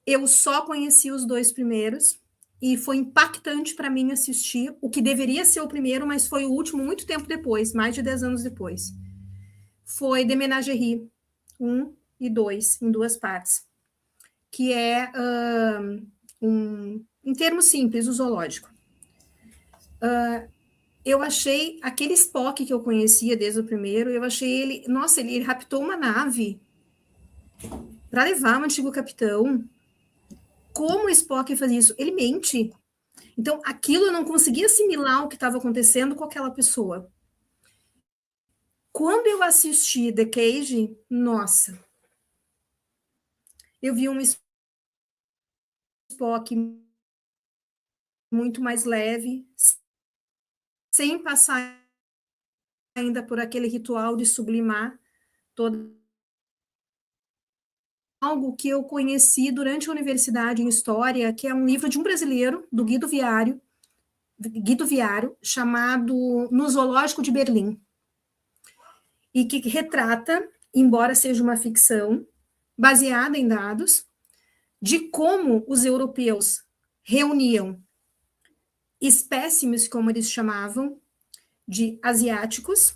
Eu só conheci os 2 primeiros, e foi impactante para mim assistir o que deveria ser o primeiro, mas foi o último muito tempo depois, mais de 10 anos depois. Foi The Menagerie 1 e 2, em 2 partes, que é, em termos simples, o zoológico. Eu achei aquele Spock que eu conhecia desde o primeiro, eu achei ele... Nossa, ele raptou uma nave para levar um antigo capitão. Como o Spock faz isso? Ele mente. Então, aquilo eu não conseguia assimilar o que estava acontecendo com aquela pessoa. Quando eu assisti The Cage, nossa, eu vi um Spock muito mais leve, sem passar ainda por aquele ritual de sublimar todo algo que eu conheci durante a universidade em História, que é um livro de um brasileiro, do Guido Viário, chamado No Zoológico de Berlim, e que retrata, embora seja uma ficção, baseada em dados, de como os europeus reuniam espécimes, como eles chamavam, de asiáticos,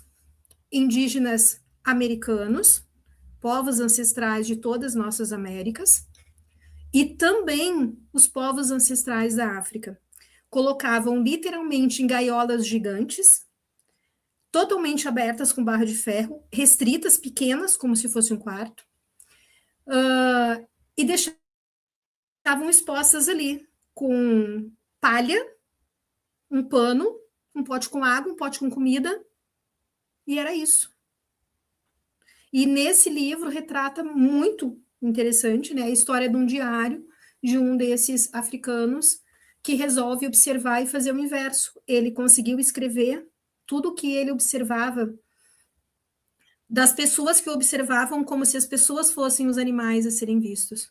indígenas americanos, povos ancestrais de todas as nossas Américas, e também os povos ancestrais da África. Colocavam literalmente em gaiolas gigantes, totalmente abertas com barra de ferro, restritas, pequenas, como se fosse um quarto, e deixavam expostas ali, com palha, um pano, um pote com água, um pote com comida, e era isso. E nesse livro retrata muito interessante, né, a história de um diário de um desses africanos que resolve observar e fazer o inverso. Ele conseguiu escrever tudo o que ele observava das pessoas que o observavam como se as pessoas fossem os animais a serem vistos.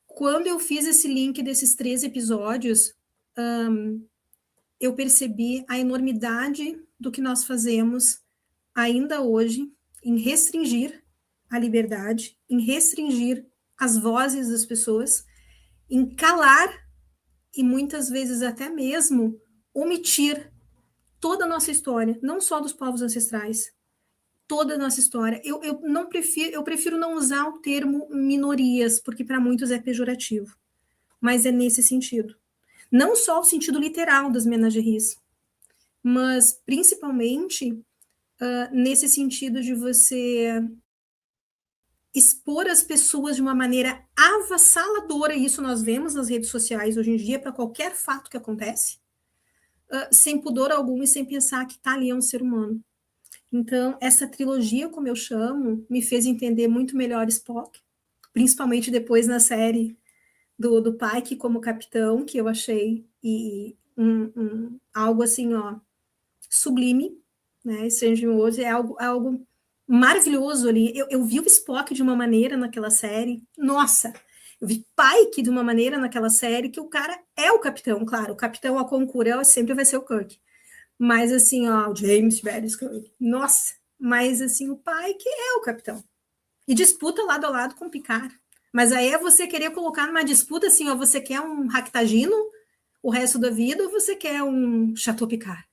Quando eu fiz esse link desses 3 episódios, eu percebi a enormidade do que nós fazemos ainda hoje em restringir a liberdade, em restringir as vozes das pessoas, em calar e muitas vezes até mesmo omitir toda a nossa história, não só dos povos ancestrais, toda a nossa história. Eu prefiro não usar o termo minorias, porque para muitos é pejorativo, mas é nesse sentido. Não só o sentido literal das menageries, mas principalmente nesse sentido de você expor as pessoas de uma maneira avassaladora, e isso nós vemos nas redes sociais hoje em dia, para qualquer fato que acontece, sem pudor algum e sem pensar que tá ali um ser humano. Então, essa trilogia, como eu chamo, me fez entender muito melhor Spock, principalmente depois na série do Pike como capitão, que eu achei algo assim, ó, sublime, né? Strange New Worlds é algo maravilhoso ali. Eu vi o Spock de uma maneira naquela série, nossa, eu vi Pike de uma maneira naquela série que o cara é o capitão, claro, o capitão a concura sempre vai ser o Kirk, mas assim, ó, o James Badis Kirk, nossa, mas assim, o Pike é o capitão, e disputa lado a lado com o Picard, mas aí é você querer colocar numa disputa assim, ó, você quer um Ractagino o resto da vida ou você quer um Chateau Picard?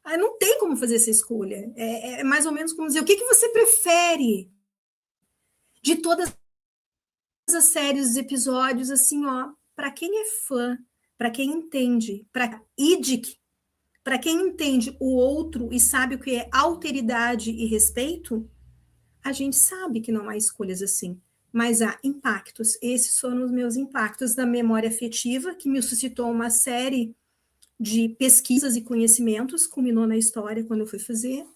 Aí não tem como fazer essa escolha. É mais ou menos como dizer, o que você prefere de todas as séries, os episódios, assim, ó, para quem é fã, para quem entende, para quem entende o outro e sabe o que é alteridade e respeito, a gente sabe que não há escolhas assim, mas há impactos. Esses foram os meus impactos da memória afetiva, que me suscitou uma série de pesquisas e conhecimentos, culminou na história quando eu fui fazer,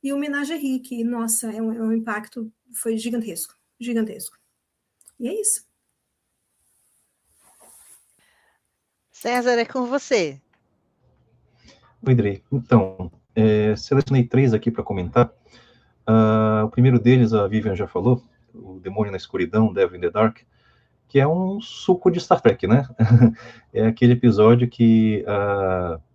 e o Menagerie, que, nossa, é um impacto, foi gigantesco, gigantesco. E é isso. César, é com você. Oi, Dre. Então, selecionei 3 aqui para comentar. O primeiro deles, a Vivian já falou, o Demônio na Escuridão, Devil in the Dark, que é um suco de Star Trek, né? É aquele episódio que,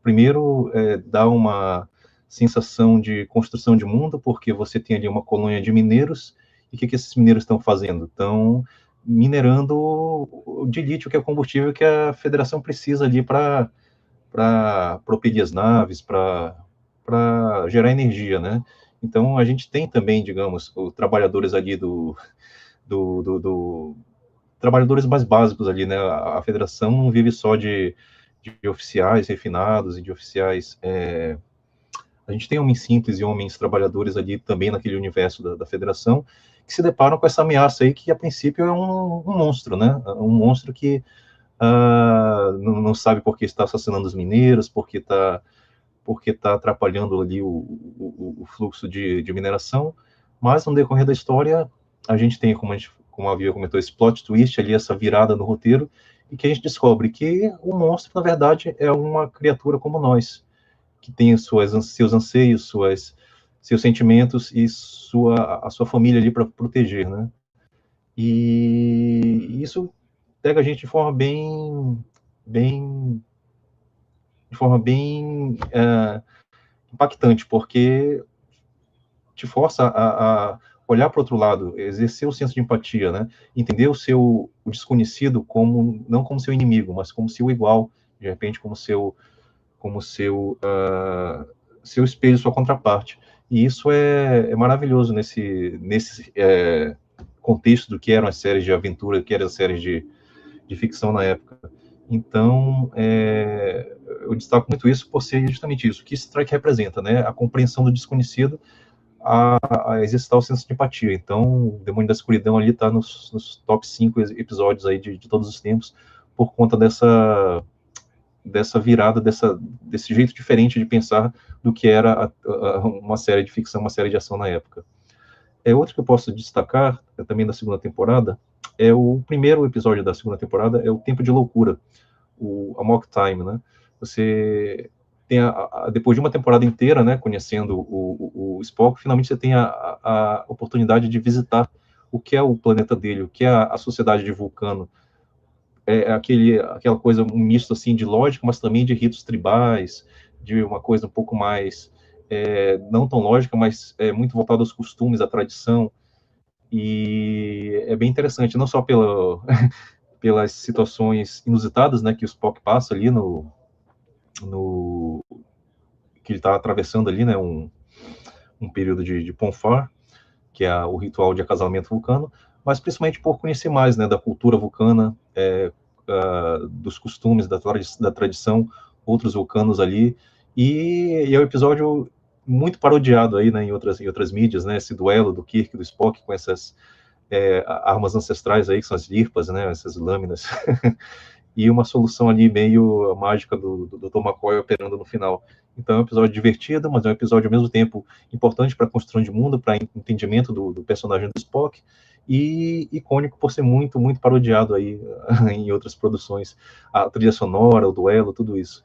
primeiro, dá uma sensação de construção de mundo, porque você tem ali uma colônia de mineiros, e o que esses mineiros estão fazendo? Estão minerando o de lítio, que é o combustível que a Federação precisa ali para propelir as naves, para gerar energia, né? Então, a gente tem também, digamos, os trabalhadores ali trabalhadores mais básicos ali, né? A Federação não vive só de oficiais refinados e de oficiais... A gente tem homens simples e homens trabalhadores ali também naquele universo da Federação que se deparam com essa ameaça aí que, a princípio, é um monstro, né? Um monstro que não sabe por que está assassinando os mineiros, porque está atrapalhando ali o fluxo de mineração, mas no decorrer da história a gente tem, como a Via comentou, esse plot twist ali, essa virada no roteiro, e que a gente descobre que o monstro, na verdade, é uma criatura como nós, que tem seus anseios, seus sentimentos e a sua família ali para proteger, né? E isso pega a gente de forma bem impactante, porque te força a olhar para o outro lado, exercer o senso de empatia, né? Entender o desconhecido não como seu inimigo, mas como seu igual, de repente como seu espelho, sua contraparte. E isso é maravilhoso nesse contexto do que eram as séries de aventura, que eram as séries de ficção na época. Então, eu destaco muito isso por ser justamente isso, que Star Trek representa, né? A compreensão do desconhecido, a exercitar o senso de empatia. Então, o Demônio da Escuridão ali está nos top 5 episódios aí de todos os tempos, por conta dessa virada, desse jeito diferente de pensar do que era uma série de ficção, uma série de ação na época. Outro que eu posso destacar, também da segunda temporada, o primeiro episódio da segunda temporada, é o Tempo de Loucura, o Amok Time, né? Você tem depois de uma temporada inteira, né, conhecendo o Spock, finalmente você tem a oportunidade de visitar o que é o planeta dele, o que é a sociedade de Vulcano. Aquela coisa, um misto assim de lógica, mas também de ritos tribais, de uma coisa um pouco mais não tão lógica, mas muito voltada aos costumes, à tradição. E é bem interessante, não só pelas situações inusitadas, né, que o Spock passa ali que ele está atravessando ali, né, um período de Ponfar, que é o ritual de acasalamento vulcano, mas principalmente por conhecer mais, né, da cultura vulcana, dos costumes, da tradição, outros vulcanos ali, E é um episódio muito parodiado aí, né, em outras mídias, né, esse duelo do Kirk e do Spock com essas armas ancestrais aí, que são as lirpas, né, essas lâminas, e uma solução ali meio mágica do Dr. McCoy operando no final. Então é um episódio divertido, mas é um episódio ao mesmo tempo importante para a construção de mundo, para entendimento do personagem do Spock, e icônico por ser muito, muito parodiado aí em outras produções. A trilha sonora, o duelo, tudo isso.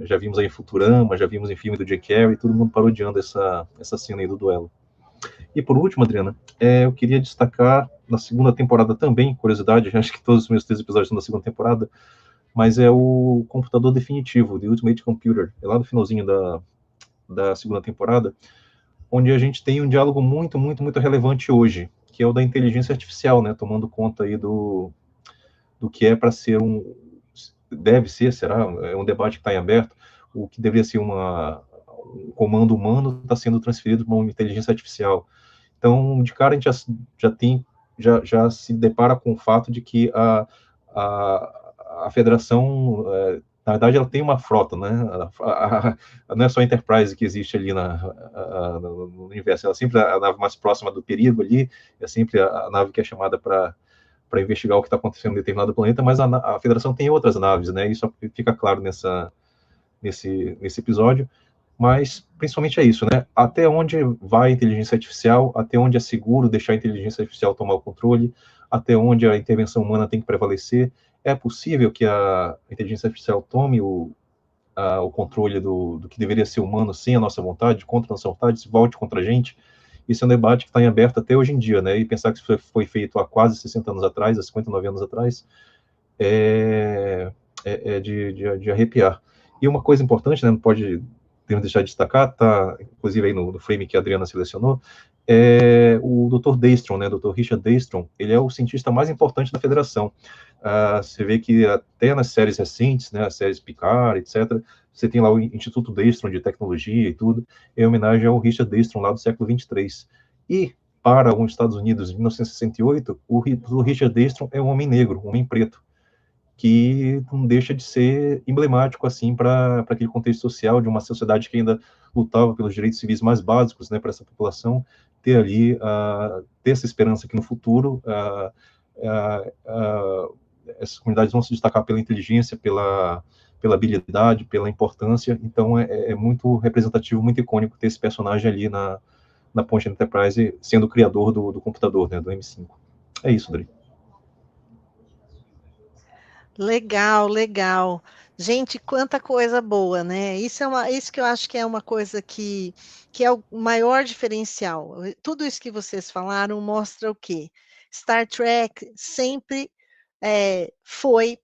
Já vimos aí em Futurama, já vimos em filme do Jim Carrey, todo mundo parodiando essa cena aí do duelo. E por último, Adriana, eu queria destacar na segunda temporada também, curiosidade, acho que todos os meus 3 episódios são da segunda temporada, mas é o Computador Definitivo, The Ultimate Computer, é lá no finalzinho da segunda temporada, onde a gente tem um diálogo muito, muito, muito relevante hoje, que é o da inteligência artificial, né, tomando conta aí do que é para ser deve ser, será, é um debate que está em aberto, o que deveria ser um comando humano está sendo transferido para uma inteligência artificial. Então, de cara, a gente já se depara com o fato de que a federação, na verdade, ela tem uma frota, né? Não é só a Enterprise que existe ali no universo, ela é sempre a nave mais próxima do perigo ali, é sempre a nave que é chamada para investigar o que está acontecendo em determinado planeta, mas a federação tem outras naves, né? Isso fica claro nesse episódio. Mas, principalmente é isso, né? Até onde vai a inteligência artificial, até onde é seguro deixar a inteligência artificial tomar o controle, até onde a intervenção humana tem que prevalecer. É possível que a inteligência artificial tome o controle do que deveria ser humano sem a nossa vontade, contra a nossa vontade, se volte contra a gente? Isso é um debate que está em aberto até hoje em dia, né? E pensar que isso foi feito há quase 60 anos atrás, há 59 anos atrás, é de arrepiar. E uma coisa importante, né, não podemos deixar de destacar, tá, inclusive aí no frame que a Adriana selecionou, é o Dr. Daystrom, né, Dr. Richard Daystrom, ele é o cientista mais importante da Federação. Você vê que até nas séries recentes, né, as séries Picard, etc., você tem lá o Instituto Daystrom de Tecnologia e tudo, em homenagem ao Richard Daystrom lá do século 23. E, para os Estados Unidos, em 1968, o Richard Daystrom é um homem negro, um homem preto, que não deixa de ser emblemático assim para aquele contexto social de uma sociedade que ainda lutava pelos direitos civis mais básicos, né, para essa população ter ali ter essa esperança que no futuro essas comunidades vão se destacar pela inteligência, pela habilidade, pela importância. Então é muito representativo, muito icônico ter esse personagem ali na ponte Enterprise sendo o criador do computador, né, do M5. É isso, Dri. Legal, legal. Gente, quanta coisa boa, né? Isso que eu acho que é uma coisa que é o maior diferencial. Tudo isso que vocês falaram mostra o quê? Star Trek sempre foi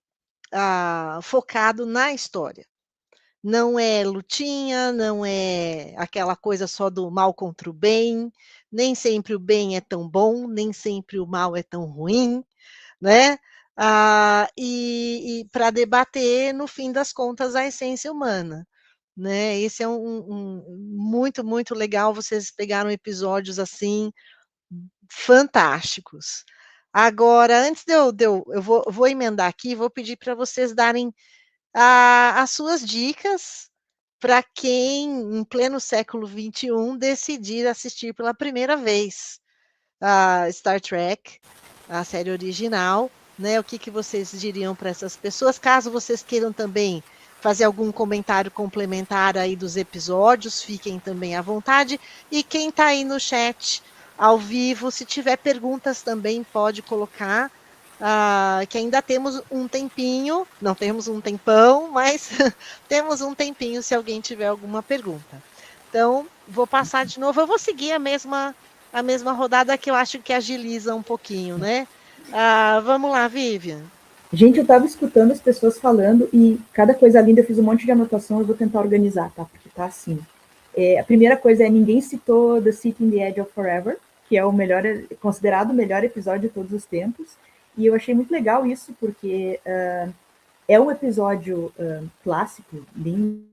focado na história. Não é lutinha, não é aquela coisa só do mal contra o bem, nem sempre o bem é tão bom, nem sempre o mal é tão ruim, né? E para debater, no fim das contas, a essência humana, né? Esse é muito, muito legal. Vocês pegaram episódios assim fantásticos. Agora, antes eu vou emendar aqui, vou pedir para vocês darem as suas dicas para quem, em pleno século XXI, decidir assistir pela primeira vez a Star Trek, a série original, né? O que vocês diriam para essas pessoas? Caso vocês queiram também fazer algum comentário complementar aí dos episódios, fiquem também à vontade. E quem está aí no chat ao vivo, se tiver perguntas também pode colocar, que ainda temos um tempinho, não temos um tempão, mas temos um tempinho se alguém tiver alguma pergunta. Então, vou passar de novo, eu vou seguir a mesma rodada que eu acho que agiliza um pouquinho, né? Vamos lá, Vivian. Gente, eu estava escutando as pessoas falando e cada coisa linda, eu fiz um monte de anotação, eu vou tentar organizar, tá? Porque tá assim. A primeira coisa ninguém citou The City in the Edge of Forever, que é o melhor, considerado o melhor episódio de todos os tempos, e eu achei muito legal isso, porque é um episódio clássico, lindo,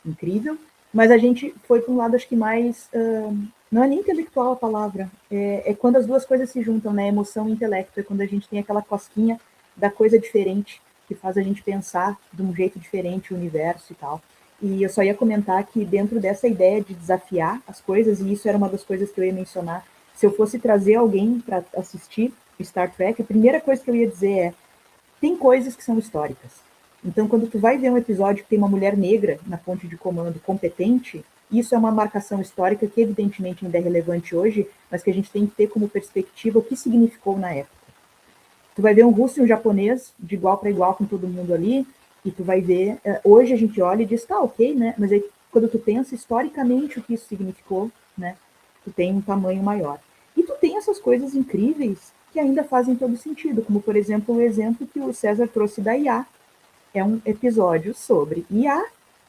incrível, mas a gente foi para um lado, acho que mais... não é nem intelectual a palavra, é quando as duas coisas se juntam, né? Emoção e intelecto, é quando a gente tem aquela cosquinha da coisa diferente. que faz a gente pensar de um jeito diferente o universo e tal. E eu só ia comentar que dentro dessa ideia de desafiar as coisas, e isso era uma das coisas que eu ia mencionar, se eu fosse trazer alguém para assistir Star Trek, a primeira coisa que eu ia dizer é, tem coisas que são históricas. Então, quando tu vai ver um episódio que tem uma mulher negra na ponte de comando competente, isso é uma marcação histórica que evidentemente ainda é relevante hoje, mas que a gente tem que ter como perspectiva o que significou na época. Tu vai ver um russo e um japonês de igual para igual com todo mundo ali, e tu vai ver, hoje a gente olha e diz, tá, ok, né? Mas aí, quando tu pensa historicamente o que isso significou, né? Tu tem um tamanho maior. E tu tem essas coisas incríveis que ainda fazem todo sentido, como, por exemplo, o exemplo que o César trouxe da IA. É um episódio sobre IA,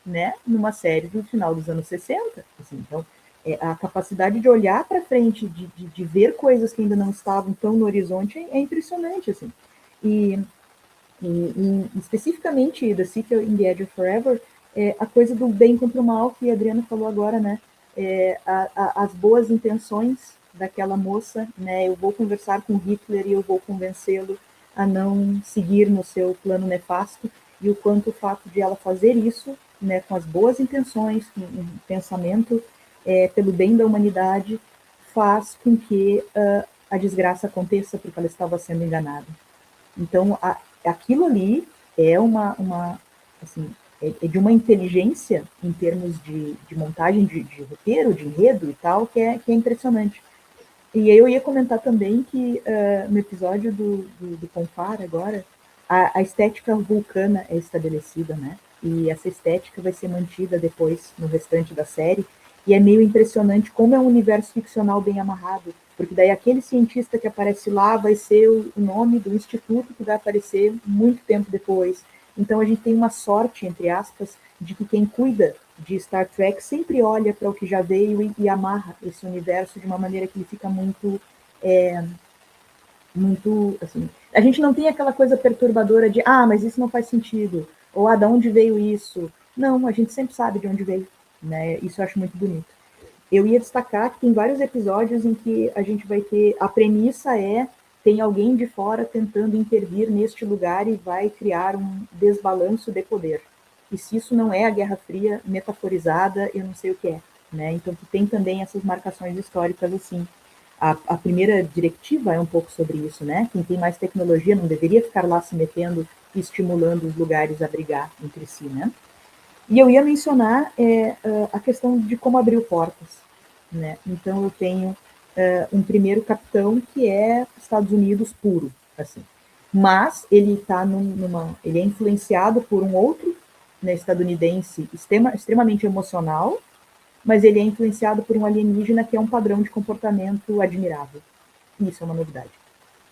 né? Numa série do final dos anos 60. Assim, então, a capacidade de olhar para frente, de ver coisas que ainda não estavam tão no horizonte é impressionante, assim. E especificamente The City in the Edge of Forever, a coisa do bem contra o mal que a Adriana falou agora, né? As boas intenções daquela moça, né? Eu vou conversar com Hitler e eu vou convencê-lo a não seguir no seu plano nefasto, e o quanto o fato de ela fazer isso, né, com as boas intenções, com um pensamento pelo bem da humanidade, faz com que a desgraça aconteça porque ela estava sendo enganada. Então, aquilo ali é assim, é de uma inteligência em termos de montagem de roteiro, de enredo e tal, que é impressionante. E aí eu ia comentar também que no episódio do Confar agora, a estética vulcana é estabelecida, né? E essa estética vai ser mantida depois no restante da série. E é meio impressionante como é um universo ficcional bem amarrado, porque daí aquele cientista que aparece lá vai ser o nome do instituto que vai aparecer muito tempo depois. Então a gente tem uma sorte, entre aspas, de que quem cuida de Star Trek sempre olha para o que já veio e amarra esse universo de uma maneira que ele fica muito assim, a gente não tem aquela coisa perturbadora de, mas isso não faz sentido, ou de onde veio isso? Não, a gente sempre sabe de onde veio, né? Isso eu acho muito bonito. Eu ia destacar que tem vários episódios em que a gente vai ter, a premissa tem alguém de fora tentando intervir neste lugar e vai criar um desbalanço de poder. E se isso não é a Guerra Fria metaforizada, eu não sei o que é, né? Então tem também essas marcações históricas assim. A primeira diretiva é um pouco sobre isso, né? Quem tem mais tecnologia não deveria ficar lá se metendo e estimulando os lugares a brigar entre si, né? E eu ia mencionar a questão de como abriu portas, né? Então eu tenho um primeiro capitão que é Estados Unidos puro, assim. Mas ele ele é influenciado por um outro, né, estadunidense extremamente emocional, mas ele é influenciado por um alienígena que é um padrão de comportamento admirável. Isso é uma novidade.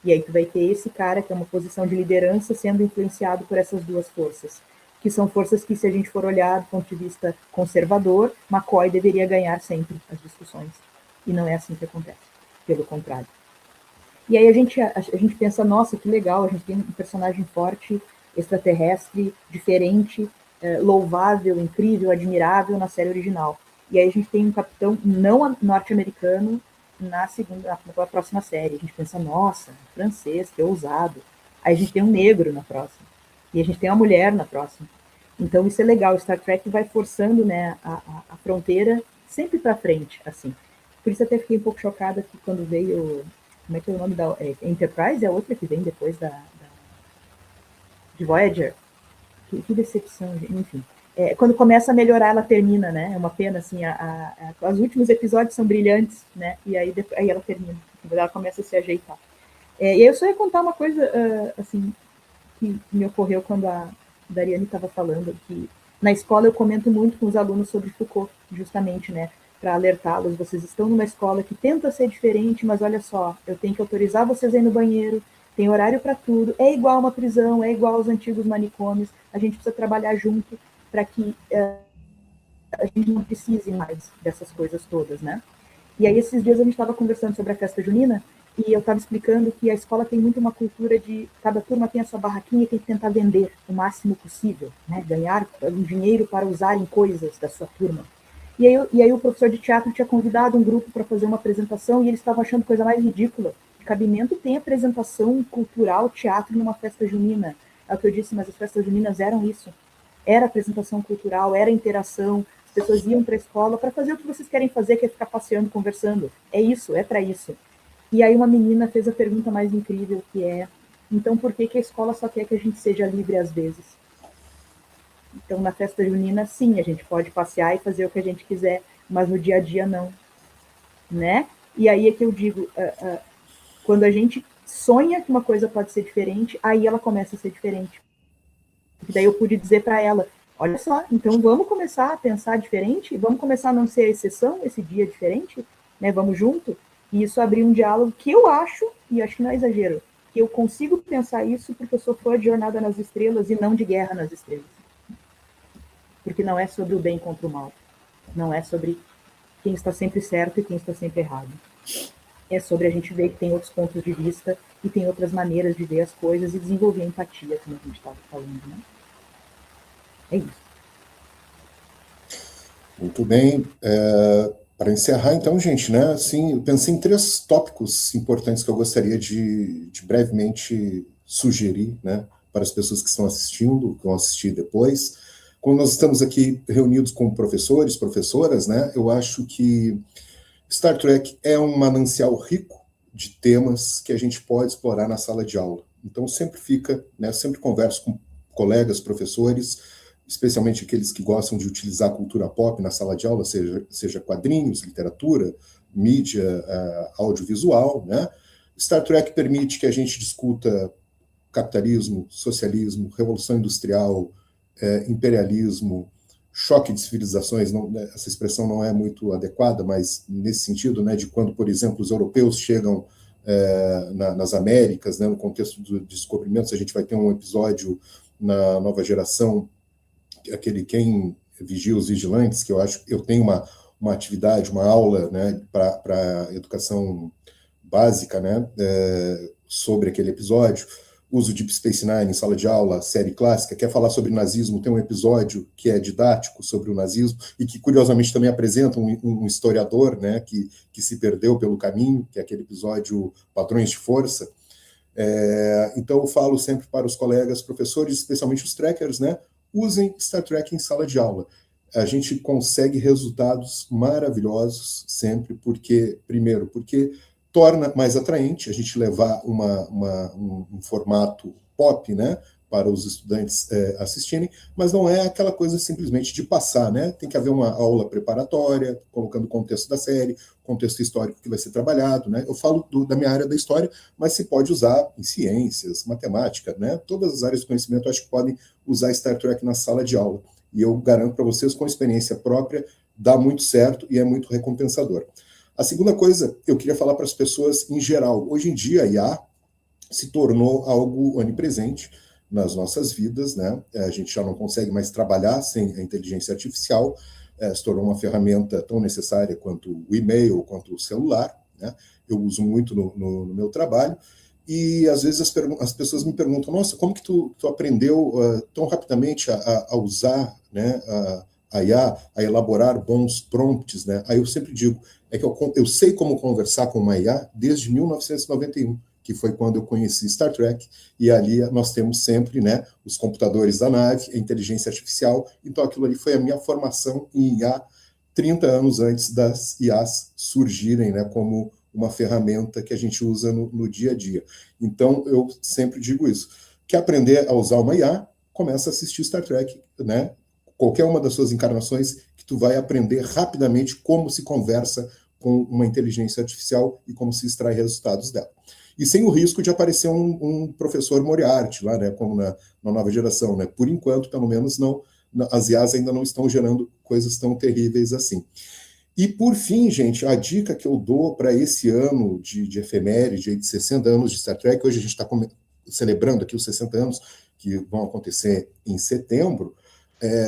E aí tu vai ter esse cara, que é uma posição de liderança, sendo influenciado por essas duas forças, que são forças que, se a gente for olhar do ponto de vista conservador, McCoy deveria ganhar sempre as discussões. E não é assim que acontece, pelo contrário. E aí a gente pensa, nossa, que legal, a gente tem um personagem forte, extraterrestre, diferente, louvável, incrível, admirável na série original. E aí a gente tem um capitão não norte-americano na próxima série. A gente pensa, nossa, francês, que ousado. Aí a gente tem um negro na próxima. E a gente tem uma mulher na próxima. Então isso é legal. Star Trek vai forçando, né, a fronteira sempre para frente, assim. Por isso até fiquei um pouco chocada que quando veio... Como é que é o nome da... Enterprise é a outra que vem depois de Voyager. Que decepção, enfim. Quando começa a melhorar, ela termina, né? É uma pena, assim, os últimos episódios são brilhantes, né? E aí ela termina, ela começa a se ajeitar. E aí eu só ia contar uma coisa, assim, que me ocorreu quando a Dariane estava falando, que na escola eu comento muito com os alunos sobre Foucault, justamente, né? Para alertá-los, vocês estão numa escola que tenta ser diferente, mas olha só, eu tenho que autorizar vocês a ir no banheiro, tem horário para tudo, é igual a uma prisão, é igual aos antigos manicômios, a gente precisa trabalhar junto para que a gente não precise mais dessas coisas todas, né? E aí esses dias a gente estava conversando sobre a festa junina e eu estava explicando que a escola tem muito uma cultura de cada turma tem a sua barraquinha e tem que tentar vender o máximo possível, né? Ganhar um dinheiro para usar em coisas da sua turma. E aí o professor de teatro tinha convidado um grupo para fazer uma apresentação e eles estavam achando coisa mais ridícula. De cabimento tem apresentação cultural, teatro numa festa junina. É o que eu disse, mas as festas juninas eram isso. Era apresentação cultural, era interação, as pessoas iam para a escola para fazer o que vocês querem fazer, que é ficar passeando, conversando. É isso, é para isso. E aí uma menina fez a pergunta mais incrível, que é, então por que a escola só quer que a gente seja livre às vezes? Então na festa junina, sim, a gente pode passear e fazer o que a gente quiser, mas no dia a dia não, né? E aí é que eu digo, quando a gente sonha que uma coisa pode ser diferente, aí ela começa a ser diferente. Porque daí eu pude dizer para ela, olha só, então vamos começar a pensar diferente, vamos começar a não ser a exceção, esse dia diferente, né? Vamos junto. E isso abriu um diálogo que eu acho, e acho que não é exagero, que eu consigo pensar isso porque eu sou fã de Jornada nas Estrelas e não de Guerra nas Estrelas. Porque não é sobre o bem contra o mal. Não é sobre quem está sempre certo e quem está sempre errado. É sobre a gente ver que tem outros pontos de vista e tem outras maneiras de ver as coisas e desenvolver empatia, como a gente estava falando, né? É isso. Muito bem. Para encerrar, então, gente, né? Assim, eu pensei em 3 tópicos importantes que eu gostaria de brevemente sugerir, né, para as pessoas que estão assistindo, que vão assistir depois. Quando nós estamos aqui reunidos com professores, professoras, né, eu acho que Star Trek é um manancial rico de temas que a gente pode explorar na sala de aula. Então, sempre fica, né, eu sempre converso com colegas, professores, especialmente aqueles que gostam de utilizar a cultura pop na sala de aula, seja quadrinhos, literatura, mídia, audiovisual, né? Star Trek permite que a gente discuta capitalismo, socialismo, revolução industrial, imperialismo, choque de civilizações, não, essa expressão não é muito adequada, mas nesse sentido, né, de quando, por exemplo, os europeus chegam nas Américas, né, no contexto dos descobrimentos, a gente vai ter um episódio na Nova Geração, aquele Quem Vigia os Vigilantes, que eu acho que eu tenho uma atividade, uma aula, né, para educação básica, né, sobre aquele episódio. Uso Deep Space Nine em sala de aula, série clássica, quer falar sobre nazismo, tem um episódio que é didático sobre o nazismo e que, curiosamente, também apresenta um historiador, né, que se perdeu pelo caminho, que é aquele episódio Padrões de Força. Então, eu falo sempre para os colegas, professores, especialmente os trekkers, né, usem Star Trek em sala de aula. A gente consegue resultados maravilhosos sempre, porque torna mais atraente a gente levar um formato pop, né, para os estudantes assistirem, mas não é aquela coisa simplesmente de passar, né? Tem que haver uma aula preparatória, colocando o contexto da série, contexto histórico que vai ser trabalhado, né? Eu falo da minha área da história, mas se pode usar em ciências, matemática, né? Todas as áreas de conhecimento eu acho que podem usar Star Trek na sala de aula. E eu garanto para vocês, com experiência própria, dá muito certo e é muito recompensador. A segunda coisa, eu queria falar para as pessoas em geral. Hoje em dia, a IA se tornou algo onipresente nas nossas vidas, né? A gente já não consegue mais trabalhar sem a inteligência artificial, se tornou uma ferramenta tão necessária quanto o e-mail, quanto o celular, né? Eu uso muito no meu trabalho, e às vezes as pessoas me perguntam, nossa, como que tu aprendeu tão rapidamente a usar, né, a IA, a elaborar bons prompts, né? Aí eu sempre digo, que eu sei como conversar com uma IA desde 1991, que foi quando eu conheci Star Trek, e ali nós temos sempre, né, os computadores da nave, a inteligência artificial, então aquilo ali foi a minha formação em IA 30 anos antes das IAs surgirem, né, como uma ferramenta que a gente usa no dia a dia. Então, eu sempre digo isso. Quer aprender a usar uma IA? Começa a assistir Star Trek, né? Qualquer uma das suas encarnações, que tu vai aprender rapidamente como se conversa com uma inteligência artificial e como se extrai resultados dela. E sem o risco de aparecer um professor Moriarty lá, né, como na Nova Geração, né? Por enquanto, pelo menos, não, as IAs ainda não estão gerando coisas tão terríveis assim. E, por fim, gente, a dica que eu dou para esse ano de efeméride, de 60 anos de Star Trek, hoje a gente está celebrando aqui os 60 anos, que vão acontecer em setembro,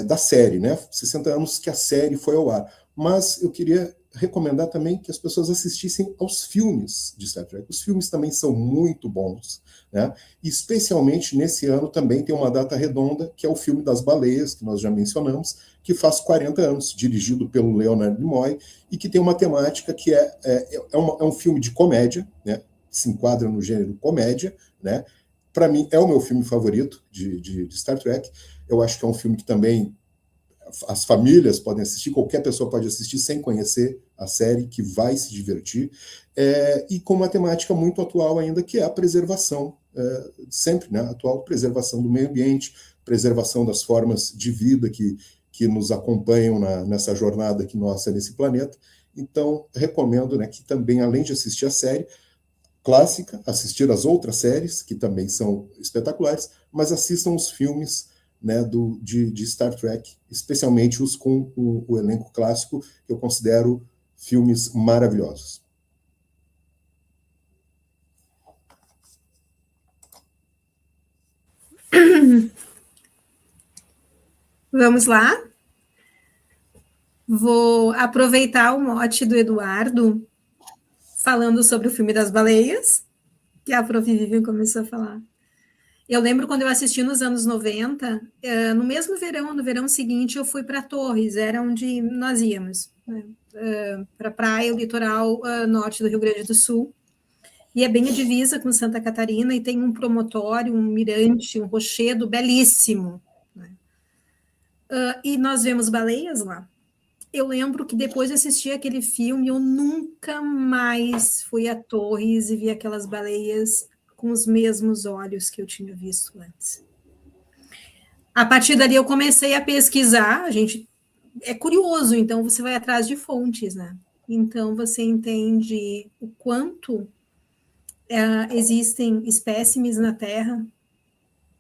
da série, né? 60 anos que a série foi ao ar. Mas eu queria recomendar também que as pessoas assistissem aos filmes de Star Trek. Os filmes também são muito bons, né? E especialmente nesse ano também tem uma data redonda, que é o filme das baleias, que nós já mencionamos, que faz 40 anos, dirigido pelo Leonard Nimoy, e que tem uma temática que é um filme de comédia, né? Se enquadra no gênero comédia, né? para mim, é o meu filme favorito de Star Trek. Eu acho que é um filme que também as famílias podem assistir, qualquer pessoa pode assistir sem conhecer a série, que vai se divertir, e com uma temática muito atual ainda, que é a preservação, sempre, né, atual, preservação do meio ambiente, preservação das formas de vida que nos acompanham nessa jornada aqui nossa nesse planeta. Então, recomendo, né, que também, além de assistir a série clássica, assistir as outras séries, que também são espetaculares, mas assistam os filmes, né, de Star Trek, especialmente os com o elenco clássico, que eu considero filmes maravilhosos. Vamos lá? Vou aproveitar o mote do Eduardo, falando sobre o filme das baleias, que a Prof. Vivian começou a falar. Eu lembro quando eu assisti nos anos 90, no mesmo verão, no verão seguinte, eu fui para Torres, era onde nós íamos, né, para a praia, o litoral norte do Rio Grande do Sul, e é bem a divisa com Santa Catarina, e tem um promontório, um mirante, um rochedo belíssimo, né? E nós vemos baleias lá. Eu lembro que depois de assistir aquele filme, eu nunca mais fui a Torres e vi aquelas baleias com os mesmos olhos que eu tinha visto antes. A partir dali eu comecei a pesquisar, a gente é curioso, então você vai atrás de fontes, né? Então você entende o quanto existem espécimes na Terra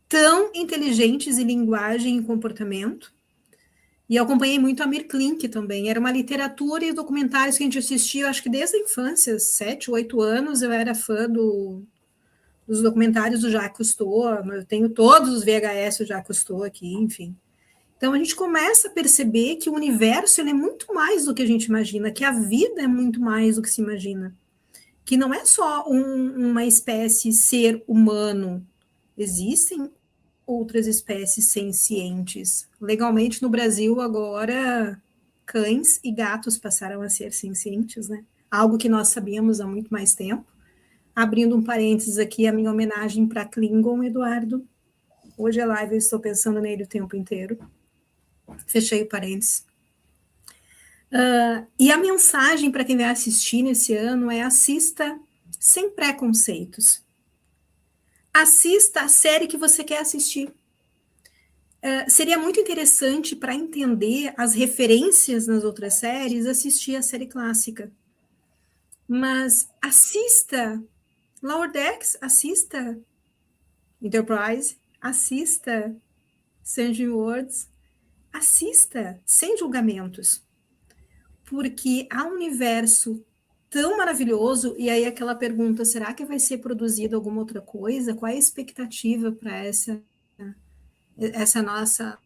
tão inteligentes em linguagem e comportamento. E eu acompanhei muito a Amir Klink também. Era uma literatura e documentários que a gente assistia, acho que desde a infância, 7, 8 anos, eu era fã dos documentários do Jacques Cousteau. Eu tenho todos os VHS do Jacques Cousteau aqui, enfim. Então a gente começa a perceber que o universo ele é muito mais do que a gente imagina, que a vida é muito mais do que se imagina. Que não é só uma espécie ser humano. Existem outras espécies sencientes. Legalmente, no Brasil, agora, cães e gatos passaram a ser sencientes, né? Algo que nós sabíamos há muito mais tempo. Abrindo um parênteses aqui, a minha homenagem para Klingon, Eduardo. Hoje é live, eu estou pensando nele o tempo inteiro. Fechei o parênteses. E a mensagem para quem vai assistir nesse ano é: assista sem preconceitos. Assista a série que você quer assistir. Seria muito interessante, para entender as referências nas outras séries, assistir a série clássica. Mas assista Lower Decks, assista Enterprise, assista Strange Worlds, assista sem julgamentos. Porque há um universo tão maravilhoso, e aí aquela pergunta, será que vai ser produzida alguma outra coisa? Qual é a expectativa para essa nossa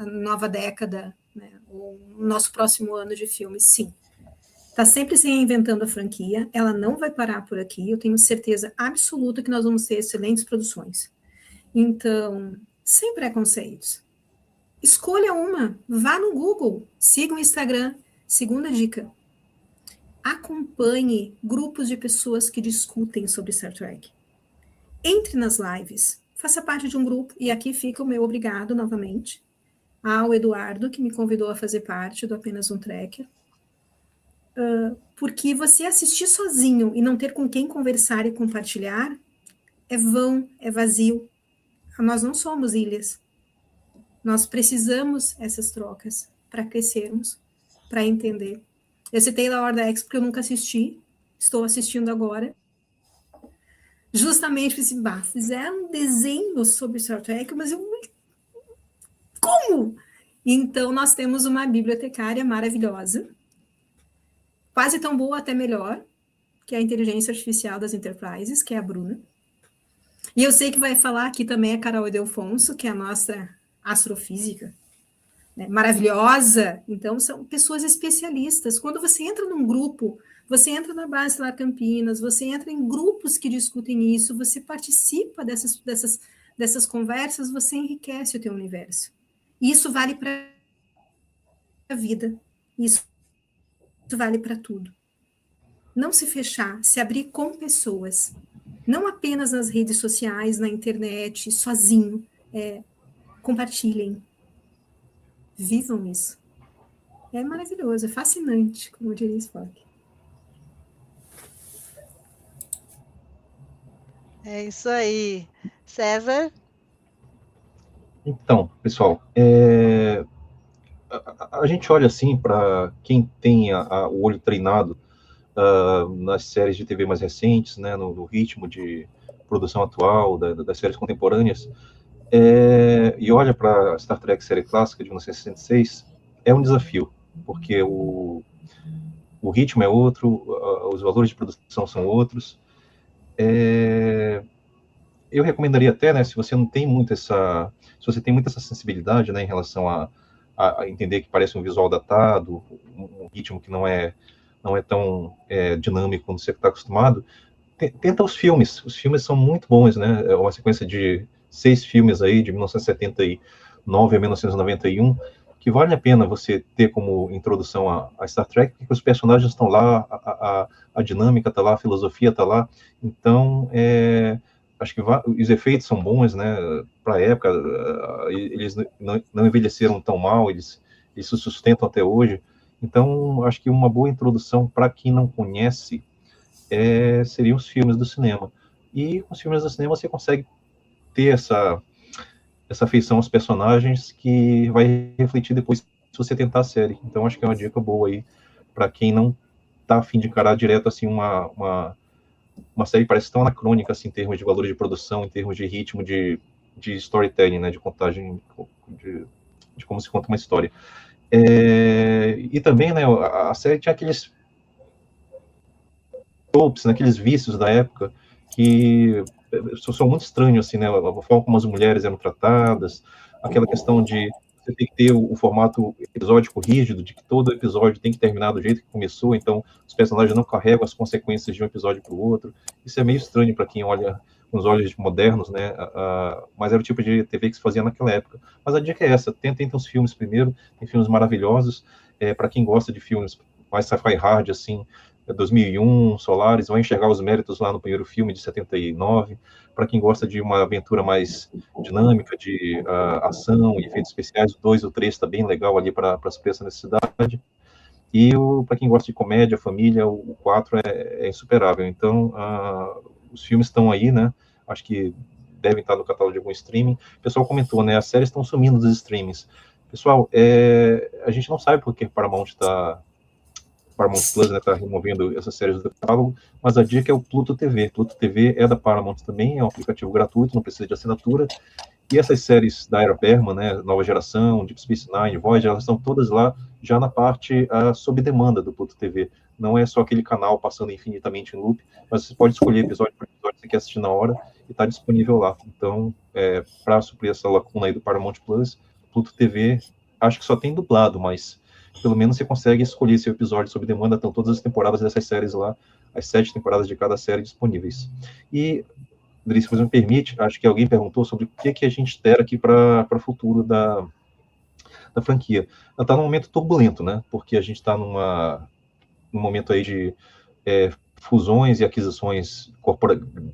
nova década, né? O nosso próximo ano de filmes? Sim. Está sempre se reinventando a franquia, ela não vai parar por aqui, eu tenho certeza absoluta que nós vamos ter excelentes produções. Então, sem preconceitos. Escolha uma, vá no Google, siga o Instagram. Segunda dica: acompanhe grupos de pessoas que discutem sobre Star Trek. Entre nas lives, faça parte de um grupo, e aqui fica o meu obrigado novamente ao Eduardo, que me convidou a fazer parte do Apenas um Trekker. Porque você assistir sozinho e não ter com quem conversar e compartilhar é vão, é vazio. Nós não somos ilhas. Nós precisamos essas trocas para crescermos, para entender. Eu citei Lower Decks porque eu nunca assisti, estou assistindo agora. Justamente fizeram um desenho sobre Star Trek, mas como? Então, nós temos uma bibliotecária maravilhosa, quase tão boa, até melhor, que é a inteligência artificial das Enterprises, que é a Bruna. E eu sei que vai falar aqui também a Carol Edelfonso, que é a nossa astrofísica, né, maravilhosa. Então, são pessoas especialistas. Quando você entra num grupo, você entra na Base Estelar Campinas, você entra em grupos que discutem isso, você participa dessas conversas, você enriquece o teu universo. Isso vale para a vida. Isso vale para tudo. Não se fechar, se abrir com pessoas. Não apenas nas redes sociais, na internet, sozinho. Compartilhem. Vivam isso. É maravilhoso, é fascinante, como diria Spock. É isso aí. César? Então, pessoal, a gente olha assim para quem tem o olho treinado nas séries de TV mais recentes, né, no ritmo de produção atual das séries contemporâneas, e olha para Star Trek série clássica de 1966, é um desafio, porque o ritmo é outro, os valores de produção são outros. Eu recomendaria até, né, se você tem muita essa sensibilidade, né, em relação a entender que parece um visual datado, um ritmo que não é tão dinâmico como você está acostumado, tenta os filmes. Os filmes são muito bons, né? É uma sequência de 6 filmes aí, de 1979 a 1991, que vale a pena você ter como introdução a Star Trek, porque os personagens estão lá, a dinâmica está lá, a filosofia está lá. Então, acho que os efeitos são bons, né? Para a época, eles não envelheceram tão mal, eles se sustentam até hoje. Então, acho que uma boa introdução para quem não conhece seriam os filmes do cinema. E com os filmes do cinema você consegue ter essa afeição aos personagens que vai refletir depois se você tentar a série. Então, acho que é uma dica boa aí para quem não está a fim de encarar direto assim uma série que parece tão anacrônica assim, em termos de valores de produção, em termos de ritmo de storytelling, né, de contagem, de como se conta uma história. E também, né, a série tinha aqueles tropes, né, aqueles vícios da época que são muito estranhos, assim, né, a forma como as mulheres eram tratadas, aquela questão de você tem que ter o formato episódico rígido, de que todo episódio tem que terminar do jeito que começou, então os personagens não carregam as consequências de um episódio para o outro. Isso é meio estranho para quem olha com os olhos modernos, né, mas era o tipo de TV que se fazia naquela época. Mas a dica é essa, tentem os filmes primeiro, tem filmes maravilhosos, para quem gosta de filmes mais sci-fi hard, assim, 2001, Solaris, vai enxergar os méritos lá no primeiro filme de 79. Para quem gosta de uma aventura mais dinâmica, de ação e efeitos especiais, o 2 e o 3 está bem legal ali para suprir essa necessidade. E para quem gosta de comédia, família, o 4 é insuperável. Então, os filmes estão aí, né? Acho que devem estar no catálogo de algum streaming. O pessoal comentou, né? As séries estão sumindo dos streamings. Pessoal, a gente não sabe porque Paramount Plus, né, está removendo essas séries do catálogo, mas a dica é o Pluto TV. Pluto TV é da Paramount também, é um aplicativo gratuito, não precisa de assinatura, e essas séries da Era Berman, né, Nova Geração, Deep Space Nine, Voyager, elas estão todas lá, já na parte sob demanda do Pluto TV. Não é só aquele canal passando infinitamente em loop, mas você pode escolher episódio por episódio que você quer assistir na hora, e está disponível lá. Então, para suprir essa lacuna aí do Paramount Plus, Pluto TV, acho que só tem dublado, mas pelo menos você consegue escolher seu episódio sob demanda, estão todas as temporadas dessas séries lá, as 7 temporadas de cada série disponíveis. E, Dri, se você me permite, acho que alguém perguntou sobre o que a gente espera aqui para o futuro da franquia. Ela está num momento turbulento, né? Porque a gente está num momento aí de fusões e aquisições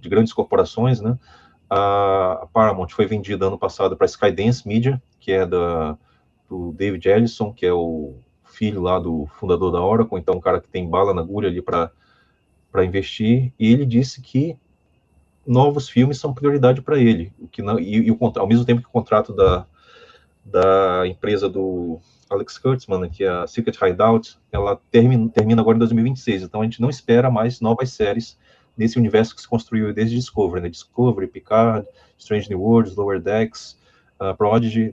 de grandes corporações, né? A Paramount foi vendida ano passado para a Skydance Media, que é do David Ellison, que é o filho lá do fundador da Oracle, então um cara que tem bala na agulha ali para investir, e ele disse que novos filmes são prioridade para ele, o que não, ao mesmo tempo que o contrato da empresa do Alex Kurtzman, né, que é a Secret Hideout, ela termina agora em 2026, então a gente não espera mais novas séries nesse universo que se construiu desde Discovery, né? Discovery, Picard, Strange New Worlds, Lower Decks, Prodigy,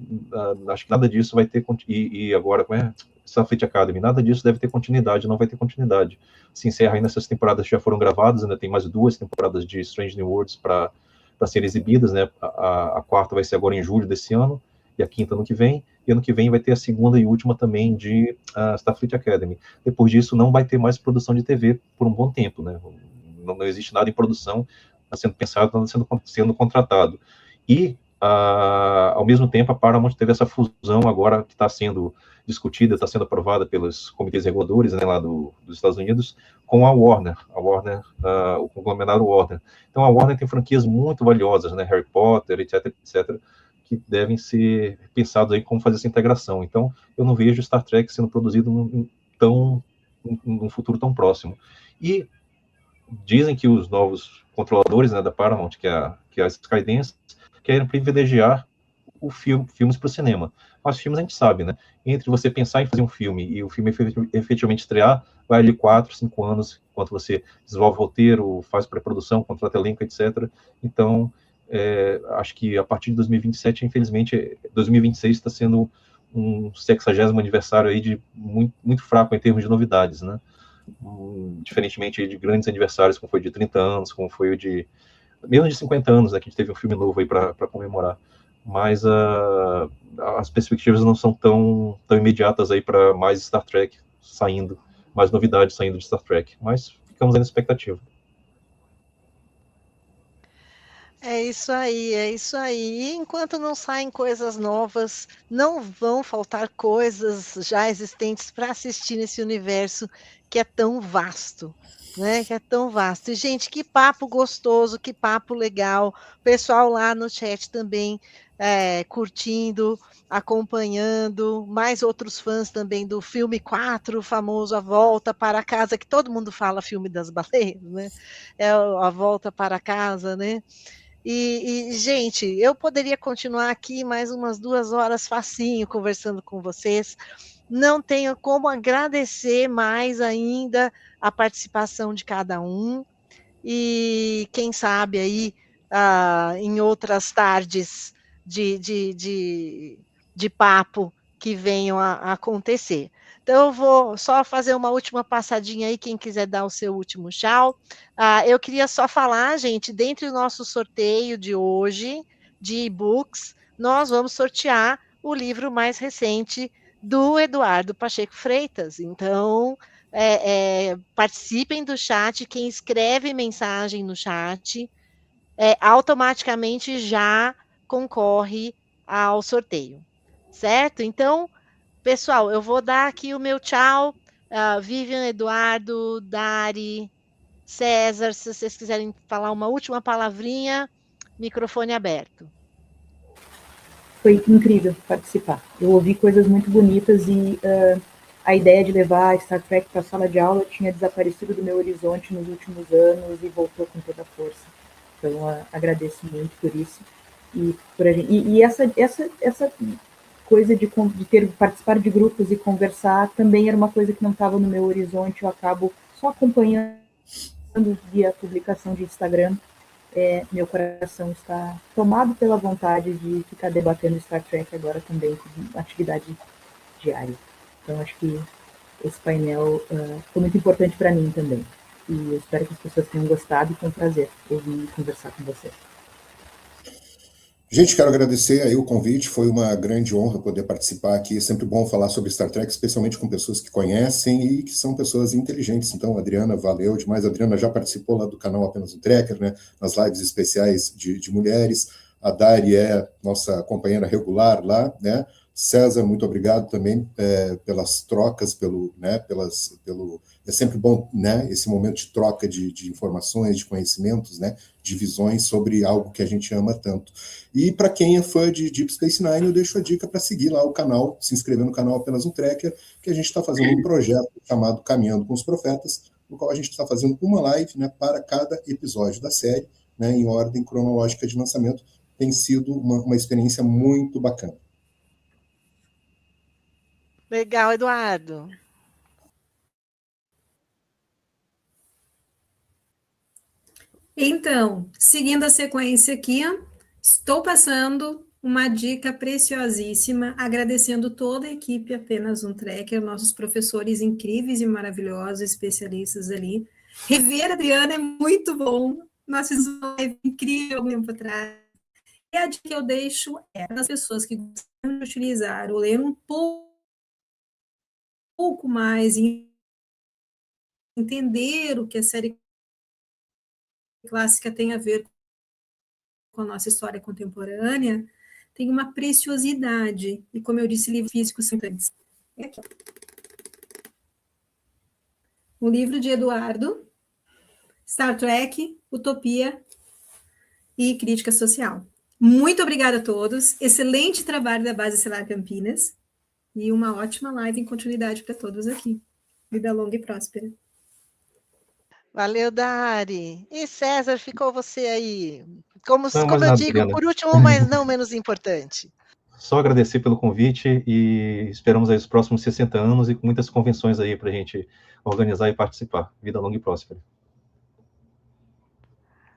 acho que nada disso vai ter, e agora, como é? Starfleet Academy, nada disso deve ter continuidade, não vai ter continuidade. Se encerra aí nessas temporadas que já foram gravadas, ainda tem mais 2 temporadas de Strange New Worlds para serem exibidas, né? A quarta vai ser agora em julho desse ano, e a quinta ano que vem, e ano que vem vai ter a segunda e última também de Starfleet Academy. Depois disso, não vai ter mais produção de TV por um bom tempo, né? Não existe nada em produção, está sendo pensado, está sendo contratado. E ao mesmo tempo, a Paramount teve essa fusão agora que está sendo discutida, está sendo aprovada pelos comitês reguladores, né, lá dos Estados Unidos, com a Warner, o conglomerado Warner. Então, a Warner tem franquias muito valiosas, né, Harry Potter, etc., etc., que devem ser pensados aí como fazer essa integração. Então, eu não vejo Star Trek sendo produzido num futuro tão próximo. E dizem que os novos controladores, né, da Paramount, que é a Skydance, querem privilegiar filmes para o cinema. Mas filmes a gente sabe, né? Entre você pensar em fazer um filme e o filme efetivamente estrear, vai ali 4, 5 anos, enquanto você desenvolve roteiro, faz pré-produção, contrata elenco, etc. Então, acho que a partir de 2027, infelizmente, 2026 está sendo um 60º aniversário aí de muito fraco em termos de novidades, né? Diferentemente de grandes aniversários, como foi de 30 anos, como foi o de menos de 50 anos, né, que a gente teve um filme novo aí para comemorar. Mas as perspectivas não são tão imediatas aí para mais Star Trek saindo, mais novidades saindo de Star Trek. Mas ficamos aí na expectativa. É isso aí, é isso aí. E enquanto não saem coisas novas, não vão faltar coisas já existentes para assistir nesse universo que é tão vasto, né? Que é tão vasto. E, gente, que papo gostoso, que papo legal. Pessoal lá no chat também curtindo, acompanhando, mais outros fãs também do filme 4, o famoso A Volta para Casa, que todo mundo fala filme das baleias, né? É A Volta para Casa, né? Gente, eu poderia continuar aqui mais umas 2 horas facinho conversando com vocês. Não tenho como agradecer mais ainda a participação de cada um. E quem sabe aí, em outras tardes de papo que venham a acontecer. Então, eu vou só fazer uma última passadinha aí, quem quiser dar o seu último tchau. Eu queria só falar, gente, dentre o nosso sorteio de hoje, de e-books, nós vamos sortear o livro mais recente do Eduardo Pacheco Freitas. Então, participem do chat, quem escreve mensagem no chat, automaticamente já concorre ao sorteio, certo? Então, pessoal, eu vou dar aqui o meu tchau. Vivian, Eduardo, Dari, César, se vocês quiserem falar uma última palavrinha, microfone aberto. Foi incrível participar. Eu ouvi coisas muito bonitas e a ideia de levar Star Trek para a sala de aula tinha desaparecido do meu horizonte nos últimos anos e voltou com toda a força. Então, agradeço muito por isso. E essa coisa de participar de grupos e conversar também era uma coisa que não estava no meu horizonte. Eu acabo só acompanhando via publicação de Instagram. Meu coração está tomado pela vontade de ficar debatendo Star Trek agora também como atividade diária. Então, acho que esse painel foi muito importante para mim também. E eu espero que as pessoas tenham gostado e foi um prazer ouvir e conversar com vocês. Gente, quero agradecer aí o convite, foi uma grande honra poder participar aqui, é sempre bom falar sobre Star Trek, especialmente com pessoas que conhecem e que são pessoas inteligentes. Então, Adriana, valeu demais. A Adriana já participou lá do canal Apenas um Trekker, né, nas lives especiais de mulheres. A Dari é nossa companheira regular lá, né? César, muito obrigado também pelas trocas, é sempre bom, né, esse momento de troca de informações, de conhecimentos, né, de visões sobre algo que a gente ama tanto. E para quem é fã de Deep Space Nine, eu deixo a dica para seguir lá o canal, se inscrever no canal Apenas um Trekker, que a gente está fazendo um projeto chamado Caminhando com os Profetas, no qual a gente está fazendo uma live, né, para cada episódio da série, né, em ordem cronológica de lançamento. Tem sido uma experiência muito bacana. Legal, Eduardo. Então, seguindo a sequência aqui, estou passando uma dica preciosíssima, agradecendo toda a equipe Apenas um Trekker, nossos professores incríveis e maravilhosos, especialistas ali. Rever a Adriana é muito bom, nós fizemos uma live incrível um tempo atrás. E a dica que eu deixo é para as pessoas que gostam de utilizar ou ler um pouco mais e entender o que a série clássica tem a ver com a nossa história contemporânea, tem uma preciosidade. E como eu disse, livro físico sempre antes. É aqui. O livro de Eduardo, Star Trek, Utopia e Crítica Social. Muito obrigada a todos. Excelente trabalho da Base Estelar Campinas. E uma ótima live em continuidade para todos aqui. Vida longa e próspera. Valeu, Dari. E César, ficou você aí. Como Não, mais eu nada, digo, Adriana. por último, mas não menos importante. Só agradecer pelo convite e esperamos aí os próximos 60 anos e com muitas convenções aí para a gente organizar e participar. Vida longa e próspera.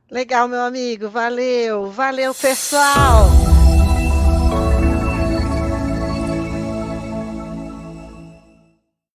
Legal, meu amigo. Valeu. Valeu, pessoal.